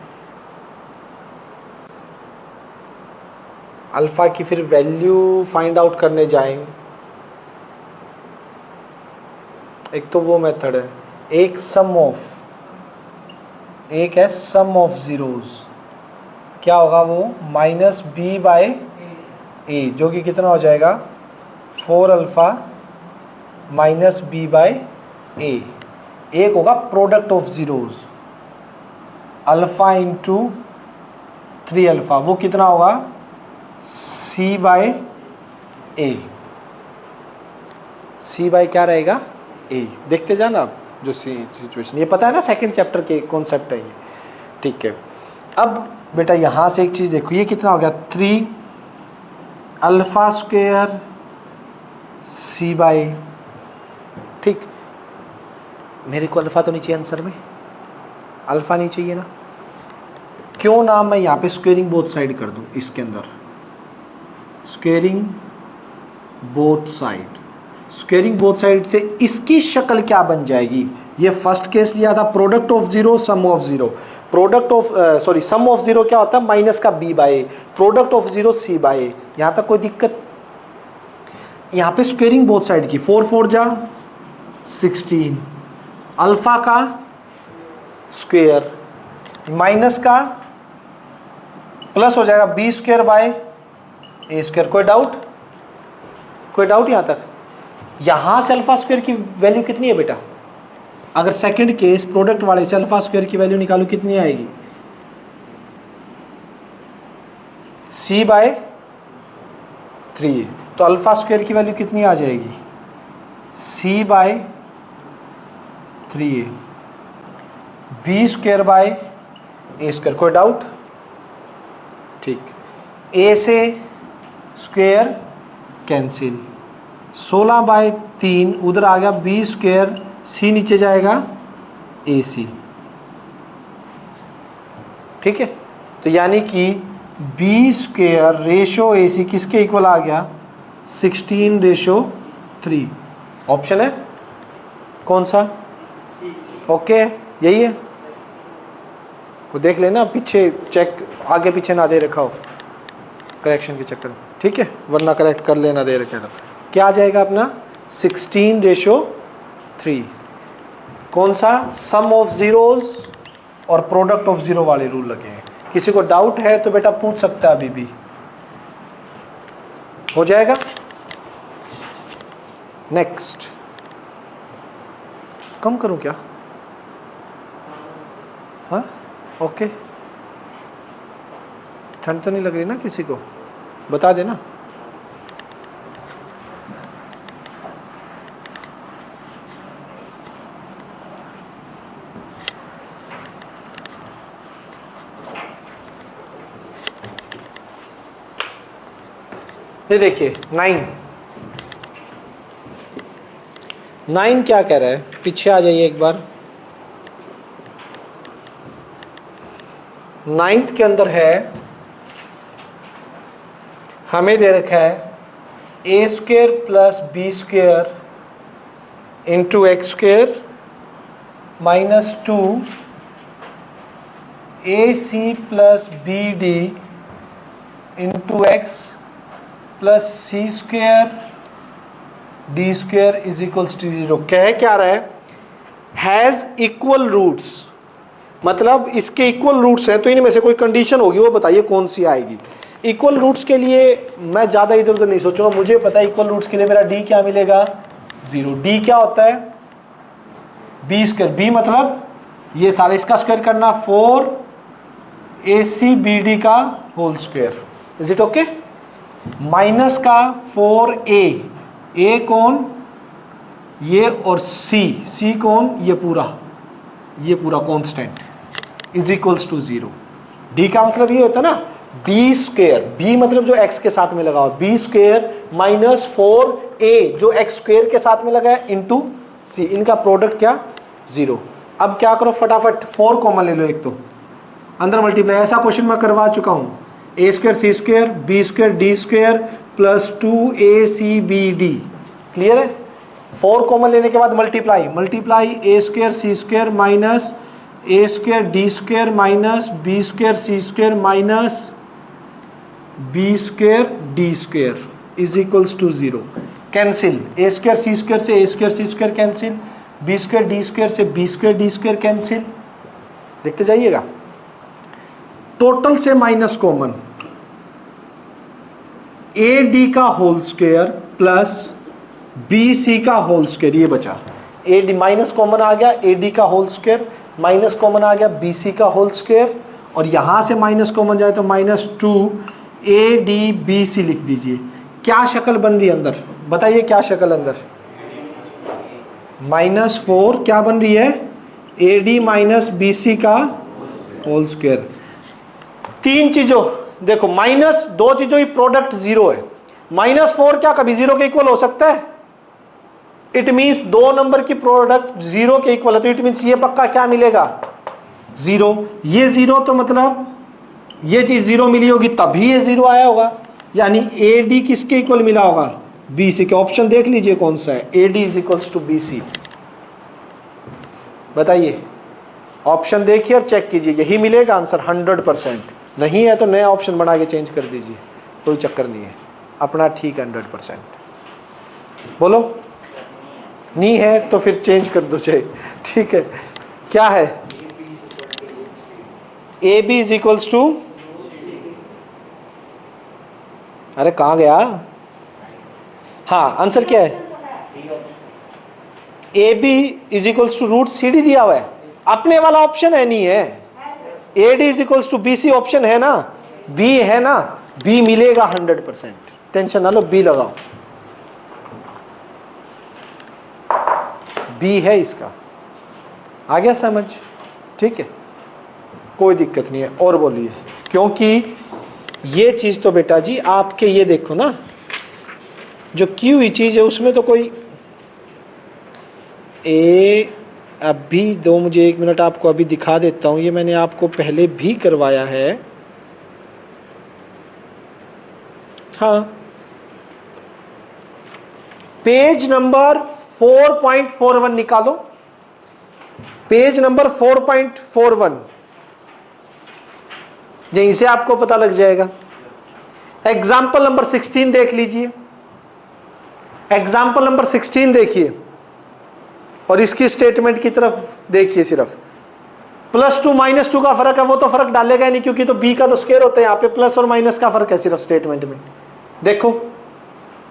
अल्फ़ा की फिर वैल्यू फाइंड आउट करने जाएं, एक तो वो मेथड है, एक है सम ऑफ ज़ीरोज़, क्या होगा वो माइनस बी बाय ए, जो कि कितना हो जाएगा 4 अल्फ़ा माइनस बी बाय ए। एक होगा product of zeros alpha into 3 alpha, वो कितना होगा सी बाय ए। सी बाय क्या रहेगा ए, देखते जाना आप जो सिचुएशन, ये पता है ना सेकंड चैप्टर के कॉन्सेप्ट है ये, ठीक है। अब बेटा यहाँ से एक चीज़ देखो, ये कितना हो गया 3 अल्फ़ा स्क्वेयर सी बाय, ठीक। मेरे को अल्फ़ा तो नहीं चाहिए आंसर में, अल्फ़ा नहीं चाहिए ना, क्यों ना मैं यहाँ पे स्क्वेयरिंग बोथ साइड कर दूँ, इसके अंदर squaring both side. Squaring both side से इसकी शक्ल क्या बन जाएगी, ये फर्स्ट केस लिया था product of zero sum of zero, product of sorry sum of zero क्या होता है माइनस का B by, product of zero C by. यहाँ तक कोई दिक्कत, यहाँ पे स्क्वेयरिंग बोथ साइड की 4 4 जा 16, अल्फा का स्क्वेयर माइनस का प्लस हो जाएगा B square by A square. कोई डाउट यहाँ तक? यहाँ से अल्फा स्क्वेयर की वैल्यू कितनी है बेटा, अगर सेकंड केस प्रोडक्ट वाले से अल्फा स्क्वेयर की वैल्यू निकालो कितनी आएगी, सी बाय 3, तो अल्फा स्क्वेयर की वैल्यू कितनी आ जाएगी C by 3 B square by A square. कोई डाउट? ठीक, ए से स्क्वेयर कैंसिल, 16 बाय 3 उधर आ गया बी स्क्वेयर, सी नीचे जाएगा ए सी, ठीक है। तो यानी कि बी स्क्वेयर रेशो ए सी किसके इक्वल आ गया 16:3। ऑप्शन है कौन सा? ओके यही है, को देख लेना, पीछे चेक आगे पीछे ना दे रखा हो करेक्शन के चक्कर में, ठीक है, वरना करेक्ट कर लेना दे रखे तो क्या आ जाएगा अपना 16:3। कौन सा? सम ऑफ जीरोज और प्रोडक्ट ऑफ जीरो वाले रूल लगे हैं। किसी को डाउट है तो बेटा पूछ सकता है, अभी भी हो जाएगा। नेक्स्ट, कम करूं क्या? हाँ ओके, ठंड तो नहीं लग रही ना किसी को? बता देना। ये देखिए 9 क्या कह रहा है, पीछे आ जाइए एक बार। 9th के अंदर है, हमें दे रखा है A square plus B square into X square minus 2 A C plus B D into X plus C square D square is equals to 0। कह क्या रहा है, हैज़ इक्वल रूट्स, मतलब इसके इक्वल रूट्स हैं, तो इनमें से कोई कंडीशन होगी, वो बताइए कौन सी आएगी। इक्वल रूट्स के लिए मैं ज़्यादा इधर उधर नहीं सोचूंगा, मुझे पता है इक्वल रूट्स के लिए मेरा डी क्या मिलेगा, 0। डी क्या होता है, बी स्क्वायर, बी मतलब ये सारा इसका स्क्वायर करना 4 ए सी बी डी का whole square, is it okay. Minus का 4 ए कौन, ये, और सी कौन, ये पूरा constant is equals to 0। D का मतलब ये होता है ना, बी स्क्वेयर, बी मतलब जो एक्स के साथ में लगा हो, बी स्क्वेयर माइनस 4a जो एक्स स्क्वेयर के साथ में लगा है इंटू सी, इनका प्रोडक्ट क्या, 0। अब क्या करो फटाफट 4 कॉमन ले लो, एक तो अंदर मल्टीप्लाई, ऐसा क्वेश्चन मैं करवा चुका हूँ। A square C square B square D square plus 2acbd, clear है। 4 कॉमन लेने के बाद multiply A square C square minus A square D square minus B square C square minus B square D square is equals to 0। Cancel, A square C square से A square C square cancel, B square D square से B square D square cancel, देखते जाइएगा। Total से minus common, A D का whole square plus B C का whole square, ये बचा। A D minus common आ गया, ए डी का होल स्क्वेयर, माइनस कॉमन आ गया बी सी का होल स्क्वेयर, और यहां से माइनस कॉमन जाए तो माइनस 2ab लिख दीजिए। क्या शक्ल बन रही है अंदर, बताइए क्या शक्ल अंदर, -4 क्या बन रही है, ad माइनस बी सी का होल स्क्वेयर। 3 चीजों देखो, माइनस 2 चीजों की प्रोडक्ट 0 है। -4 क्या कभी 0 के इक्वल हो सकता है, इट मीन्स 2 नंबर की प्रोडक्ट 0 के इक्वल है, तो इट मीन्स ये पक्का क्या मिलेगा, 0। ये 0 तो मतलब ये चीज 0 मिली होगी तभी ये 0 आया होगा, यानी ए डी किसके इक्वल मिला होगा, बी सी के। ऑप्शन देख लीजिए कौन सा है, A D is equals to B C. बताइए, ऑप्शन देखिए और चेक कीजिए, यही मिलेगा आंसर 100%। नहीं है तो नया ऑप्शन बना के चेंज कर दीजिए, कोई चक्कर नहीं है, अपना ठीक 100%। बोलो, नहीं है तो फिर चेंज कर दो चाहे, ठीक है। क्या है, A B is equals to, अरे कहाँ गया, हाँ आंसर क्या है, A B is equals to root C D दिया हुआ है, अपने वाला ऑप्शन है नहीं है, A D is equals to B C option है ना, बी है ना, बी मिलेगा 100%, टेंशन ना लो, बी लगाओ, बी है इसका, आ गया समझ, ठीक है, कोई दिक्कत नहीं है। और बोलिए, क्योंकि ये चीज़ तो बेटा जी आपके, ये देखो ना जो की हुई चीज़ है उसमें तो कोई अभी दो, मुझे 1 मिनट आपको अभी दिखा देता हूँ, ये मैंने आपको पहले भी करवाया है। हाँ, पेज नंबर 4.41 निकालो, पेज नंबर 4.41, यहीं से आपको पता लग जाएगा। एग्जाम्पल नंबर 16 देख लीजिए, एग्जाम्पल नंबर 16 देखिए और इसकी स्टेटमेंट की तरफ देखिए। सिर्फ +2 -2 का फर्क है, वो तो फर्क डालेगा नहीं क्योंकि तो b का तो स्क्वायर होता है, यहाँ पे प्लस और माइनस का फर्क है सिर्फ स्टेटमेंट में, देखो।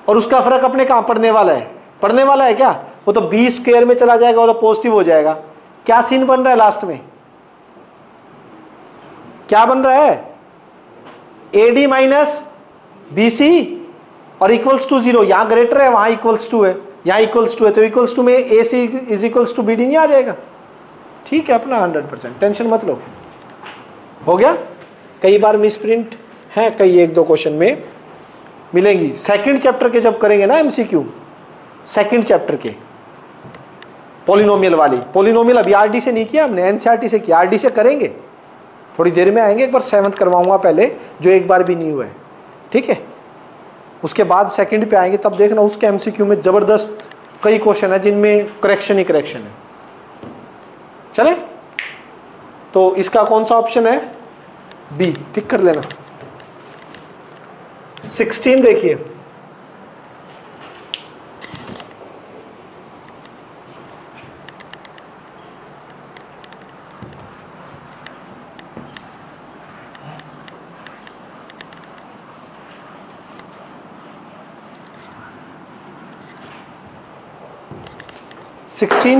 और उसका फर्क अपने कहाँ पढ़ने वाला है, पढ़ने वाला है क्या, वो तो b स्क्वायर में चला जाएगा, वो तो पॉजिटिव हो जाएगा। क्या सीन बन रहा है लास्ट में, क्या बन रहा है, AD माइनस BC और इक्वल्स टू 0, यहाँ ग्रेटर है वहाँ इक्वल्स टू है, यहाँ इक्वल्स टू है, तो इक्वल्स टू में AC is equals to BD नहीं आ जाएगा, ठीक है अपना 100%, टेंशन मत लो, हो गया। कई बार मिस प्रिंट है, कई 1-2 क्वेश्चन में मिलेंगी सेकंड चैप्टर के जब करेंगे ना एमसीक्यू, सेकंड चैप्टर के पॉलिनोमियल वाली। पॉलिनोमियल अभी आरडी से नहीं किया हमने, एनसीईआरटी से किया, आरडी से करेंगे थोड़ी देर में आएंगे। एक बार 7th करवाऊंगा पहले, जो एक बार भी नहीं हुआ है, ठीक है। उसके बाद सेकंड पे आएंगे, तब देखना उसके एमसीक्यू में जबरदस्त कई क्वेश्चन है जिनमें करेक्शन ही करेक्शन है। चले, तो इसका कौन सा ऑप्शन है? बी, टिक कर लेना। 16 देखिए,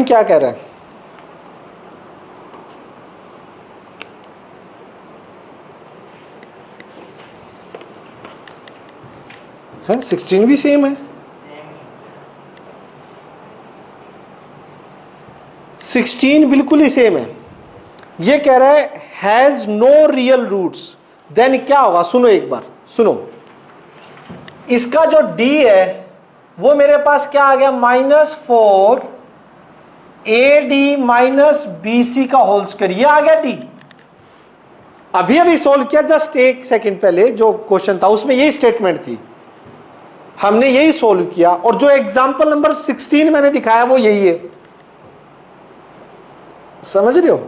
क्या कह रहा है? 16 भी सेम है। 16 बिल्कुल ही सेम है। ये कह रहा है has no real roots, then क्या होगा? सुनो एक बार, सुनो। इसका जो d है वो मेरे पास क्या आ गया? -4 AD माइनस BC का होल स्क्वायर, ये आ गया d। अभी अभी सोल्व किया जस्ट एक सेकंड पहले, जो क्वेश्चन था उसमें यही स्टेटमेंट थी, हमने यही सोल्व किया। और जो एग्जांपल नंबर 16 मैंने दिखाया वो यही है, समझ रहे हो?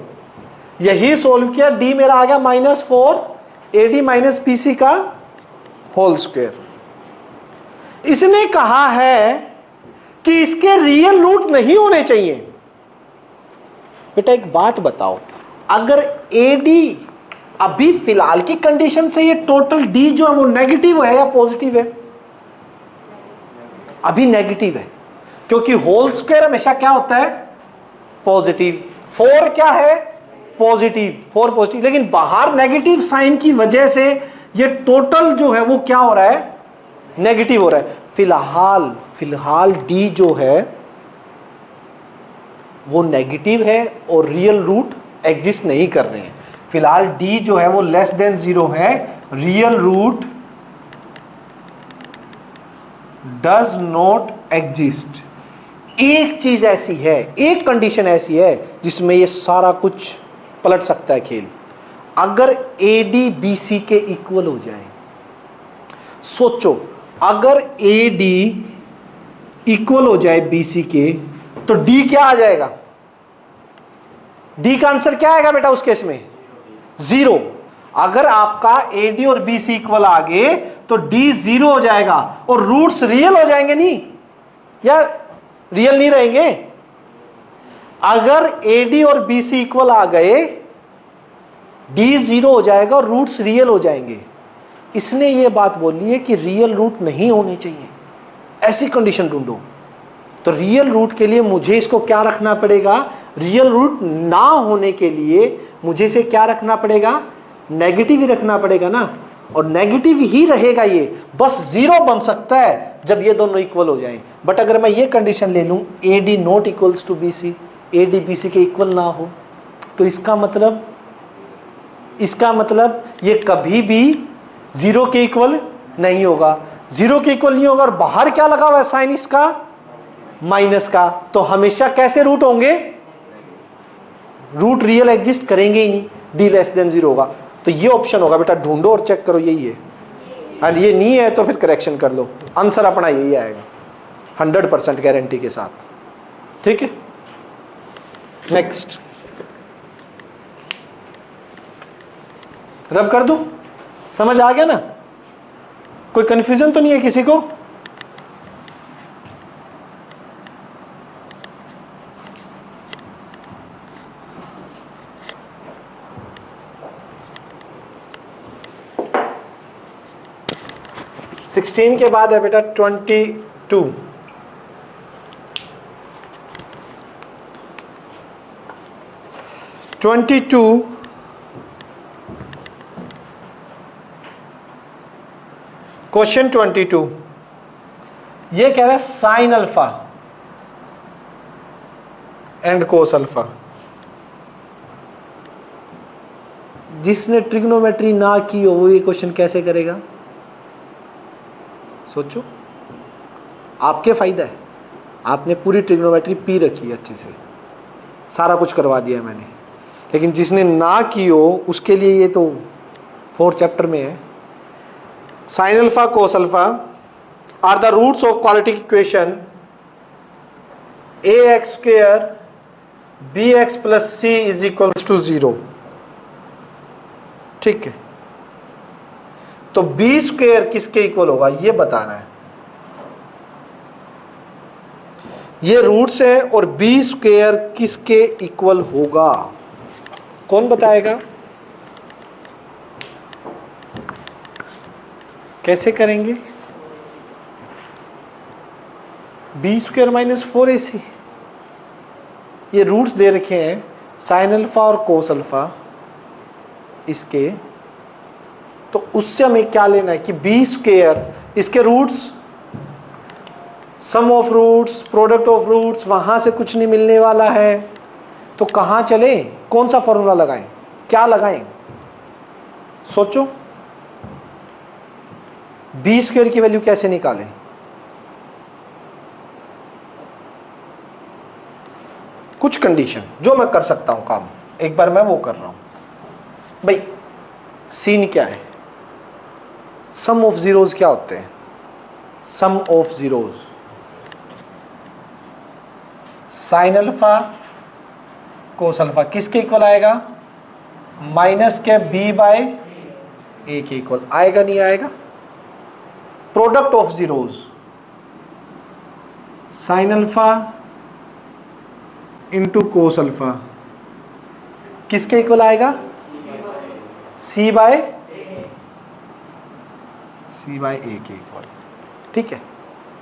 यही सोल्व किया, d मेरा आ गया -4 AD माइनस BC का होल स्क्वायर। इसने कहा है कि इसके रियल रूट नहीं होने चाहिए। बेटा एक बात बताओ, अगर AD अभी फिलहाल की कंडीशन से ये टोटल D जो है वो नेगेटिव है या पॉजिटिव है? अभी नेगेटिव है, क्योंकि होल स्क्वायर हमेशा क्या होता है? पॉजिटिव। 4 क्या है? Positive, 4 positive. लेकिन बाहर नेगेटिव साइन की वजह से ये टोटल जो है वो क्या हो रहा है? नेगेटिव हो रहा है। फिलहाल D जो है वो नेगेटिव है और रियल रूट एग्जिस्ट नहीं कर रहे हैं। फिलहाल D जो है वो लेस देन 0 है, real root does not exist. एक चीज ऐसी है, एक कंडीशन ऐसी है जिसमें ये सारा कुछ पलट सकता है खेल। अगर AD BC के इक्वल हो जाए, सोचो अगर AD इक्वल हो जाए BC के, तो D क्या आ जाएगा? D का आंसर क्या आएगा बेटा उस केस में? 0। अगर आपका AD और BC इक्वल आ गए तो D 0 हो जाएगा और रूट्स रियल हो जाएंगे नहीं या रियल नहीं रहेंगे? अगर AD और BC इक्वल आ गए, D 0 हो जाएगा और रूट्स रियल हो जाएंगे। इसने ये बात बोली है कि रियल रूट नहीं होने चाहिए, ऐसी कंडीशन ढूंढो। तो रियल रूट के लिए मुझे इसको क्या रखना पड़ेगा? रियल रूट ना होने के लिए मुझे इसे क्या रखना पड़ेगा? नेगेटिव ही रखना पड़ेगा ना, और नेगेटिव ही रहेगा ये, बस 0 बन सकता है जब ये दोनों इक्वल हो जाएं। बट अगर मैं ये कंडीशन ले लूं AD not equals to BC, AD BC के इक्वल ना हो, तो इसका मतलब ये कभी भी 0 के इक्वल नहीं होगा। 0 के इक्वल नहीं होगा और बाहर क्या लगा हुआ है साइन इसका? माइनस का। तो हमेशा कैसे रूट होंगे? रूट रियल एग्जिस्ट करेंगे ही नहीं, D लेस देन 0 होगा। तो ये ऑप्शन होगा बेटा, ढूंढो और चेक करो यही है, और ये नहीं है तो फिर करेक्शन कर लो, आंसर अपना यही आएगा 100% गारंटी के साथ। ठीक है, नेक्स्ट रब कर दूं? समझ आ गया ना? कोई कंफ्यूजन तो नहीं है किसी को? सिक्सटीन के बाद है बेटा 22। क्वेश्चन 22 ये कह रहा है sine alpha and cos alpha. जिसने ट्रिग्नोमेट्री ना की हो वो ये क्वेश्चन कैसे करेगा? सोचो, आपके फायदा है, आपने पूरी ट्रिग्नोमेट्री पी रखी है अच्छे से, सारा कुछ करवा दिया मैंने, लेकिन जिसने ना की हो उसके लिए ये तो 4th चैप्टर में है। Sine alpha cos alpha are the roots of quadratic equation ax square bx plus c is equals to 0। ठीक है, तो b स्क्वेयर किसके इक्वल होगा ये बताना है। ये रूट्स है और b स्क्वेयर किसके इक्वल होगा, कौन बताएगा? कैसे करेंगे? बी स्क्वेयर माइनस 4ac, ये रूट्स दे रखे हैं साइन अल्फा और कोस अल्फा इसके, तो उससे हमें क्या लेना है कि बी स्क्वेयर, इसके roots sum of roots, product of roots, वहां से कुछ नहीं मिलने वाला है, तो कहां चले, कौन सा फॉर्मूला लगाएं, क्या लगाएं? सोचो, बी स्क्वेयर की वैल्यू कैसे निकालें? कुछ कंडीशन जो मैं कर सकता हूं काम, एक बार मैं वो कर रहा हूं भाई। सीन क्या है, सम ऑफ जीरोज क्या होते हैं? Sum of zeros sine alpha cos alpha किसके इक्वल आएगा? माइनस के बी बाय ए के इक्वल आएगा, नहीं आएगा? Product of zeros sine alpha into cos alpha किसके इक्वल आएगा? सी बाय ए के इक्वल। ठीक है,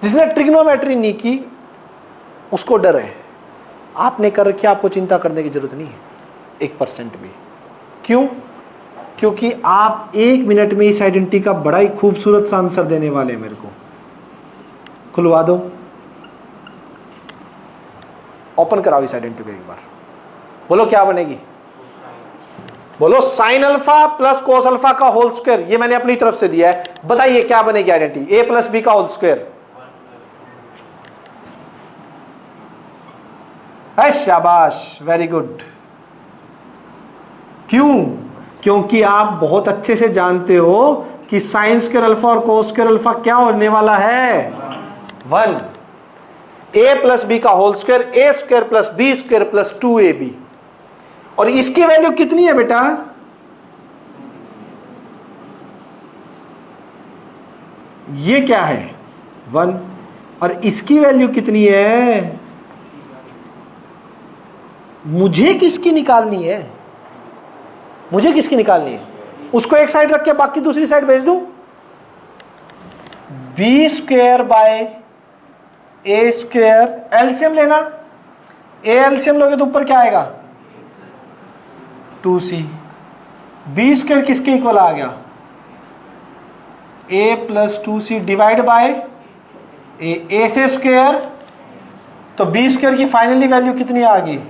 जिसने ट्रिग्नोमेट्री नहीं की उसको डर है, आपने कर रखी, आपको चिंता करने की जरूरत नहीं है 1% भी। क्यों? क्योंकि आप 1 मिनट में इस आइडेंटिटी का बड़ा ही खूबसूरत सा आंसर देने वाले हैं। मेरे को खुलवा दो, ओपन कराओ इस आइडेंटिटी को एक बार, बोलो क्या बनेगी? बोलो sine alpha plus cos alpha का होल स्क्वायर, ये मैंने अपनी तरफ से दिया है, बताइए क्या बनेगी आइडेंटिटी? ए प्लस बी का होल स्क्वायर। शाबाश, वेरी गुड। क्यों? क्योंकि आप बहुत अच्छे से जानते हो कि साइन स्क्वायर अल्फा और कोस स्क्वायर अल्फा क्या होने वाला है? 1। ए प्लस बी का whole square, A square plus B square plus 2ab, और इसकी वैल्यू कितनी है बेटा? ये क्या है? 1। और इसकी वैल्यू कितनी है? मुझे किसकी निकालनी है? मुझे किसकी निकालनी है? उसको एक साइड रख के बाकी दूसरी साइड भेज दूं? B square by A square, LCM लेना, ए एलसीएम लोगे तो ऊपर क्या आएगा? 2c। बी स्क्वेयर किसके इक्वल आ गया? a plus 2c divide by A से स्क्वेयर, तो बी स्क्वेयर की फाइनली वैल्यू कितनी आ गई?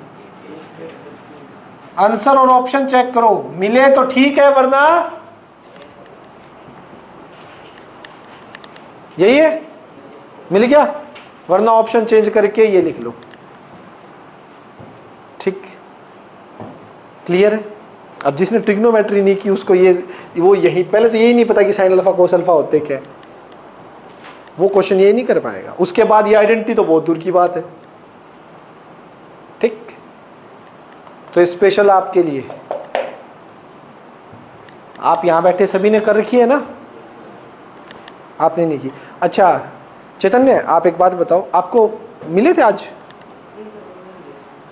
आंसर और ऑप्शन चेक करो, मिले तो ठीक है, वरना यही है, मिल गया, वरना ऑप्शन चेंज करके ये लिख लो। ठीक, क्लियर है? अब जिसने ट्रिग्नोमेट्री नहीं की उसको ये वो यही पहले तो यही नहीं पता कि साइन अल्फा कोस अल्फा होते क्या, वो क्वेश्चन ये नहीं कर पाएगा। उसके बाद ये आइडेंटिटी तो बहुत दूर की बात है। ठीक, तो स्पेशल आपके लिए, आप यहां बैठे सभी ने कर रखी है ना? आपने नहीं की? अच्छा चैतन्य, आप एक बात बताओ, आपको मिले थे आज?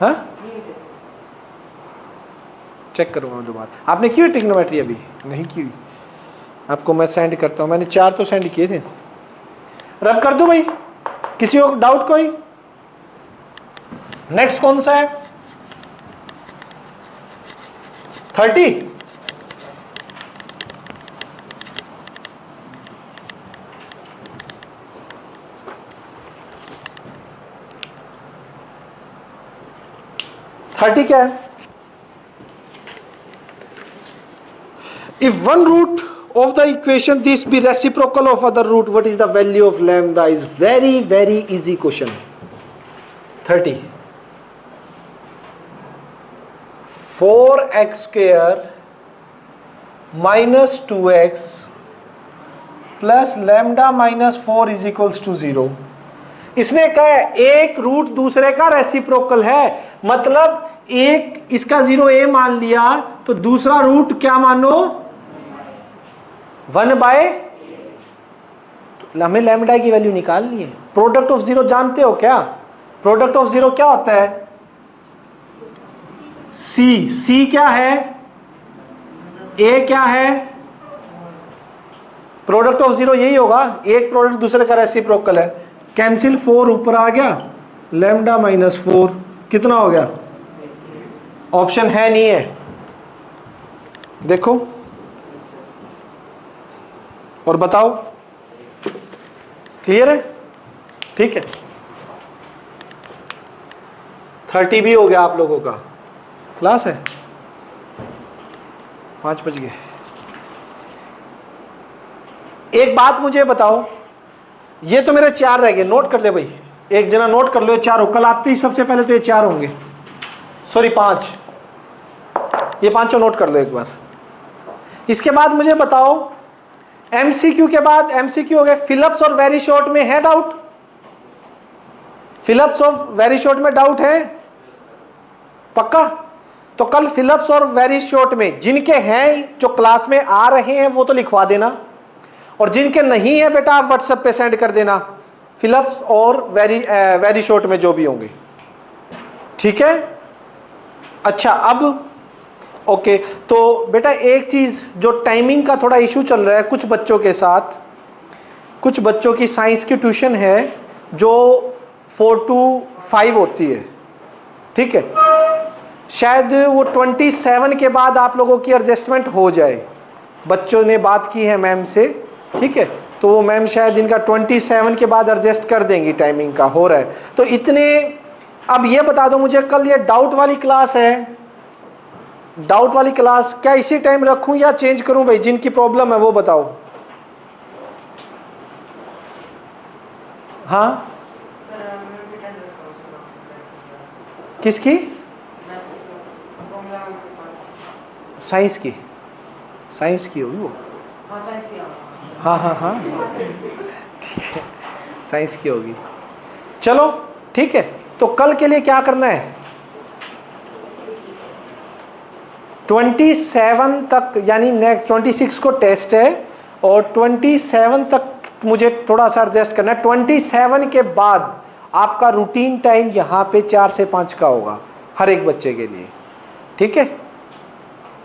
हाँ, चेक करूंगा दोबारा। आपने की हुई ट्रिग्नोमेट्री? अभी नहीं की हुई, आपको मैं सेंड करता हूं, मैंने 4 तो सेंड किए थे। रब कर दूं भाई, किसी को डाउट कोई? नेक्स्ट कौन सा है? 30। क्या है? If one root of the equation this be reciprocal of other root, what is the value of lambda? Is very easy question. 30 4x square minus 2x plus lambda minus 4 is equals to 0। इसने कहा है एक root दूसरे का reciprocal है, मतलब एक इसका 0 a मान लिया तो दूसरा रूट क्या मानो 1/, हमें लैम्डा की वैल्यू निकालनी है। प्रोडक्ट ऑफ 0 जानते हो क्या? प्रोडक्ट ऑफ 0 क्या होता है? सी क्या है, ए क्या है, प्रोडक्ट ऑफ 0 यही होगा, एक प्रोडक्ट दूसरे का रेसिप्रोकल है। कैंसिल 4 ऊपर आ गया, लैम्डा माइनस 4 कितना हो गया? ऑप्शन है नहीं है, देखो और बताओ। क्लियर है? ठीक है, 30 भी हो गया आप लोगों का। क्लास है 5 बज गए। एक बात मुझे बताओ, ये तो मेरे 4 रह गए, नोट कर ले भाई, एक जना नोट कर लो, ये 4 हो। कल आते ही सबसे पहले तो ये 4 होंगे, सॉरी 5, ये 5 नोट कर लो एक बार। इसके बाद मुझे बताओ, एमसीक्यू के बाद एमसीक्यू हो गए, फिलिप्स और वेरी शॉर्ट में है डाउट? फिलिप्स और वेरी शॉर्ट में डाउट है पक्का? तो कल फिलिप्स और वेरी शॉर्ट में जिनके हैं, जो क्लास में आ रहे हैं वो तो लिखवा देना, और जिनके नहीं है बेटा आप व्हाट्सएप पे सेंड कर देना, फिलिप्स और वेरी शॉर्ट में जो भी होंगे, ठीक है? अच्छा अब ओके, तो बेटा एक चीज, जो टाइमिंग का थोड़ा इशू चल रहा है कुछ बच्चों के साथ, कुछ बच्चों की साइंस की ट्यूशन है जो 4 to 5 होती है, ठीक है? शायद वो 27 के बाद आप लोगों की एडजस्टमेंट हो जाए, बच्चों ने बात की है मैम से, ठीक है? तो वो मैम शायद इनका 27 के बाद एडजस्ट कर देंगी, टाइमिंग का हो रहा है तो इतने। अब ये बता दो मुझे, कल ये डाउट वाली क्लास है, डाउट वाली क्लास क्या इसी टाइम रखूं या चेंज करूं भाई? जिनकी प्रॉब्लम है वो बताओ। हाँ किसकी? साइंस की, साइंस की होगी वो, हाँ हाँ हाँ ठीक है, साइंस की होगी। चलो ठीक है, तो कल के लिए क्या करना है? 27 तक, यानी नेक्स्ट 26 को टेस्ट है और 27 तक मुझे थोड़ा सा एडजस्ट करना है। 27 के बाद आपका रूटीन टाइम यहाँ पे 4 से 5 का होगा हर एक बच्चे के लिए, ठीक है?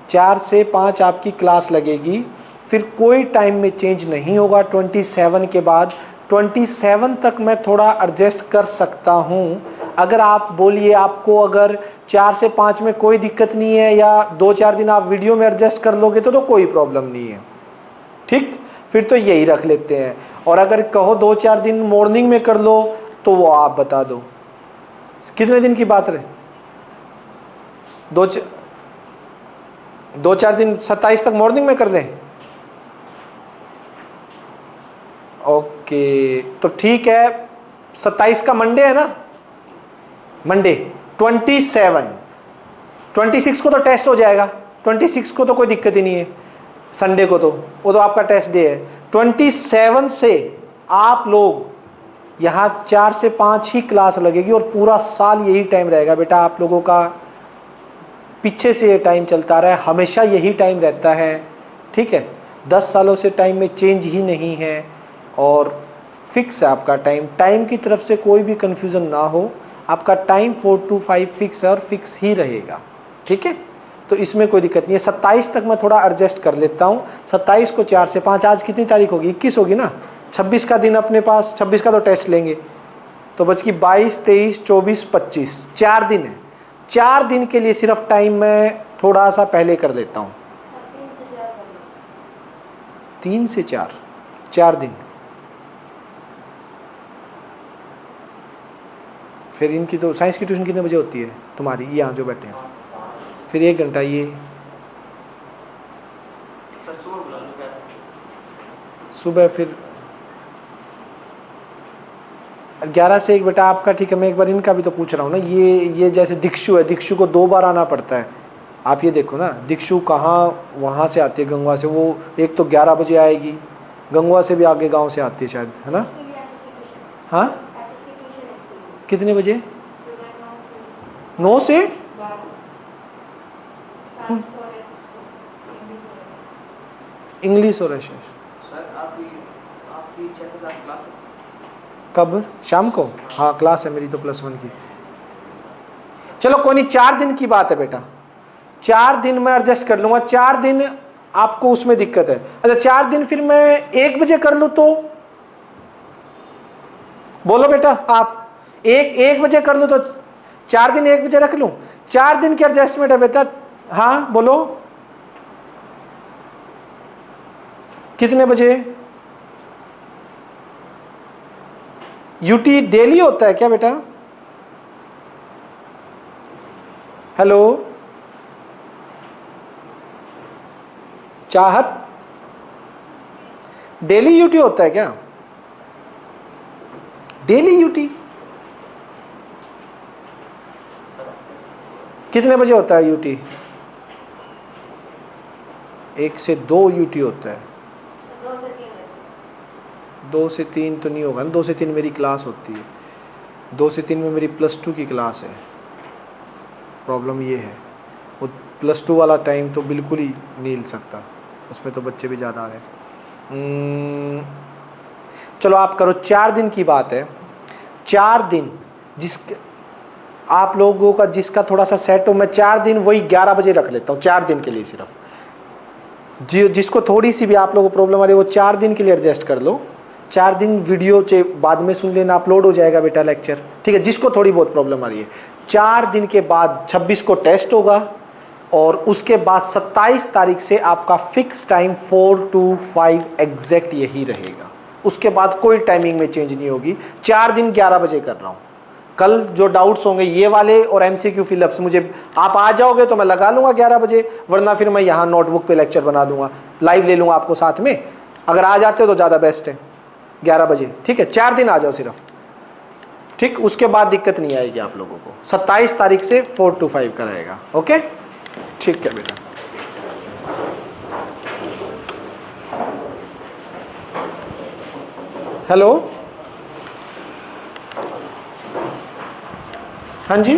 4 से 5 आपकी क्लास लगेगी, फिर कोई टाइम में चेंज नहीं होगा 27 के बाद। 27 तक मैं थोड़ा एडजस्ट कर सकता हूँ, अगर आप बोलिए आपको अगर 4 से 5 में कोई दिक्कत नहीं है या 2-4 दिन आप वीडियो में एडजस्ट कर लोगे तो कोई प्रॉब्लम नहीं है, ठीक? फिर तो यही रख लेते हैं। और अगर कहो 2-4 दिन मॉर्निंग में कर लो तो वो आप बता दो कितने दिन की बात रहे? 2-4 दिन 27 तक मॉर्निंग में कर लें, ओके तो ठीक है। 27 का मंडे है ना, मंडे 26 को तो टेस्ट हो जाएगा, 26 को तो कोई दिक्कत ही नहीं है, संडे को तो वो तो आपका टेस्ट डे है। 27 से आप लोग यहाँ 4 से 5 ही क्लास लगेगी और पूरा साल यही टाइम रहेगा बेटा आप लोगों का। पीछे से ये टाइम चलता रहा है, हमेशा यही टाइम रहता है, ठीक है? 10 सालों से टाइम में चेंज ही नहीं है और फिक्स है आपका टाइम। टाइम की तरफ से कोई भी कन्फ्यूज़न ना हो, आपका टाइम 4 to 5 फिक्स है और फिक्स ही रहेगा, ठीक है? तो इसमें कोई दिक्कत नहीं है। 27 तक मैं थोड़ा एडजस्ट कर लेता हूँ। 27 को 4 से 5, आज कितनी तारीख होगी? 21 होगी ना। 26 का दिन अपने पास, 26 का तो टेस्ट लेंगे, तो बच की 22, 23, 24, 25, 4 दिन है। 4 दिन के लिए सिर्फ टाइम मैं थोड़ा सा पहले कर लेता हूँ, 3 से 4, 4 दिन। फिर इनकी तो साइंस की ट्यूशन कितने बजे होती है तुम्हारी? ये यहाँ जो बैठे हैं, फिर 1 घंटा ये सुबह फिर 11 से 1 बेटा आपका, ठीक है। मैं एक बार इनका भी तो पूछ रहा हूँ ना। ये जैसे दीक्षु है, दीक्षु को 2 बार आना पड़ता है। आप ये देखो ना, दीक्षु कहाँ वहाँ से आती है गंगवा से, वो एक तो 11 बजे आएगी, गंगवा से भी आगे गांव से आती है शायद, है ना। हाँ कितने बजे? 9 से इंग्लिश और एस। कब? शाम को? हाँ क्लास है मेरी तो +1 की। चलो कोई नहीं, 4 दिन की बात है बेटा, 4 दिन मैं एडजस्ट कर लूंगा। 4 दिन आपको उसमें दिक्कत है। अच्छा 4 दिन फिर मैं 1 बजे कर लूं तो बोलो बेटा, आप 1 बजे कर लूं तो 4 दिन 1 बजे रख लूं? 4 दिन की एडजस्टमेंट है बेटा। हाँ बोलो कितने बजे? यूटी डेली होता है क्या बेटा? हेलो चाहत, डेली यूटी होता है क्या? डेली यूटी कितने बजे होता है यूटी? 1 से 2 यूटी होता है। 2 से 3 तो नहीं होगा ना, 2 से 3 मेरी क्लास होती है। 2 से 3 में मेरी +2 की क्लास है। प्रॉब्लम ये है, वो +2 वाला टाइम तो बिल्कुल ही नहीं हिल सकता, उसमें तो बच्चे भी ज़्यादा आ रहे हैं। चलो आप करो, 4 दिन की बात है। 4 दिन आप लोगों का जिसका थोड़ा सा सेट हो, मैं 4 दिन वही 11 बजे रख लेता हूँ 4 दिन के लिए सिर्फ। जिसको थोड़ी सी भी आप लोगों को प्रॉब्लम आ रही है वो 4 दिन के लिए एडजस्ट कर लो। 4 दिन वीडियो बाद में सुन लेना, अपलोड हो जाएगा बेटा लेक्चर, ठीक है। जिसको थोड़ी बहुत प्रॉब्लम आ रही है, 4 दिन के बाद 26 को टेस्ट होगा और उसके बाद 27 तारीख से आपका फिक्स टाइम 4 to 5 एग्जैक्ट यही रहेगा। उसके बाद कोई टाइमिंग में चेंज नहीं होगी। 4 दिन 11 बजे कर रहा हूँ। कल जो डाउट्स होंगे ये वाले और MCQ फिलअप्स, मुझे आप आ जाओगे तो मैं लगा लूँगा 11 बजे, वरना फिर मैं यहाँ नोटबुक पे लेक्चर बना दूंगा, लाइव ले लूँगा आपको साथ में। अगर आ जाते हो तो ज़्यादा बेस्ट है 11 बजे, ठीक है। 4 दिन आ जाओ सिर्फ, ठीक। उसके बाद दिक्कत नहीं आएगी आप लोगों को। 27 तारीख से 4 to 5 कराएगा, ओके ठीक है बेटा। हेलो हाँ जी।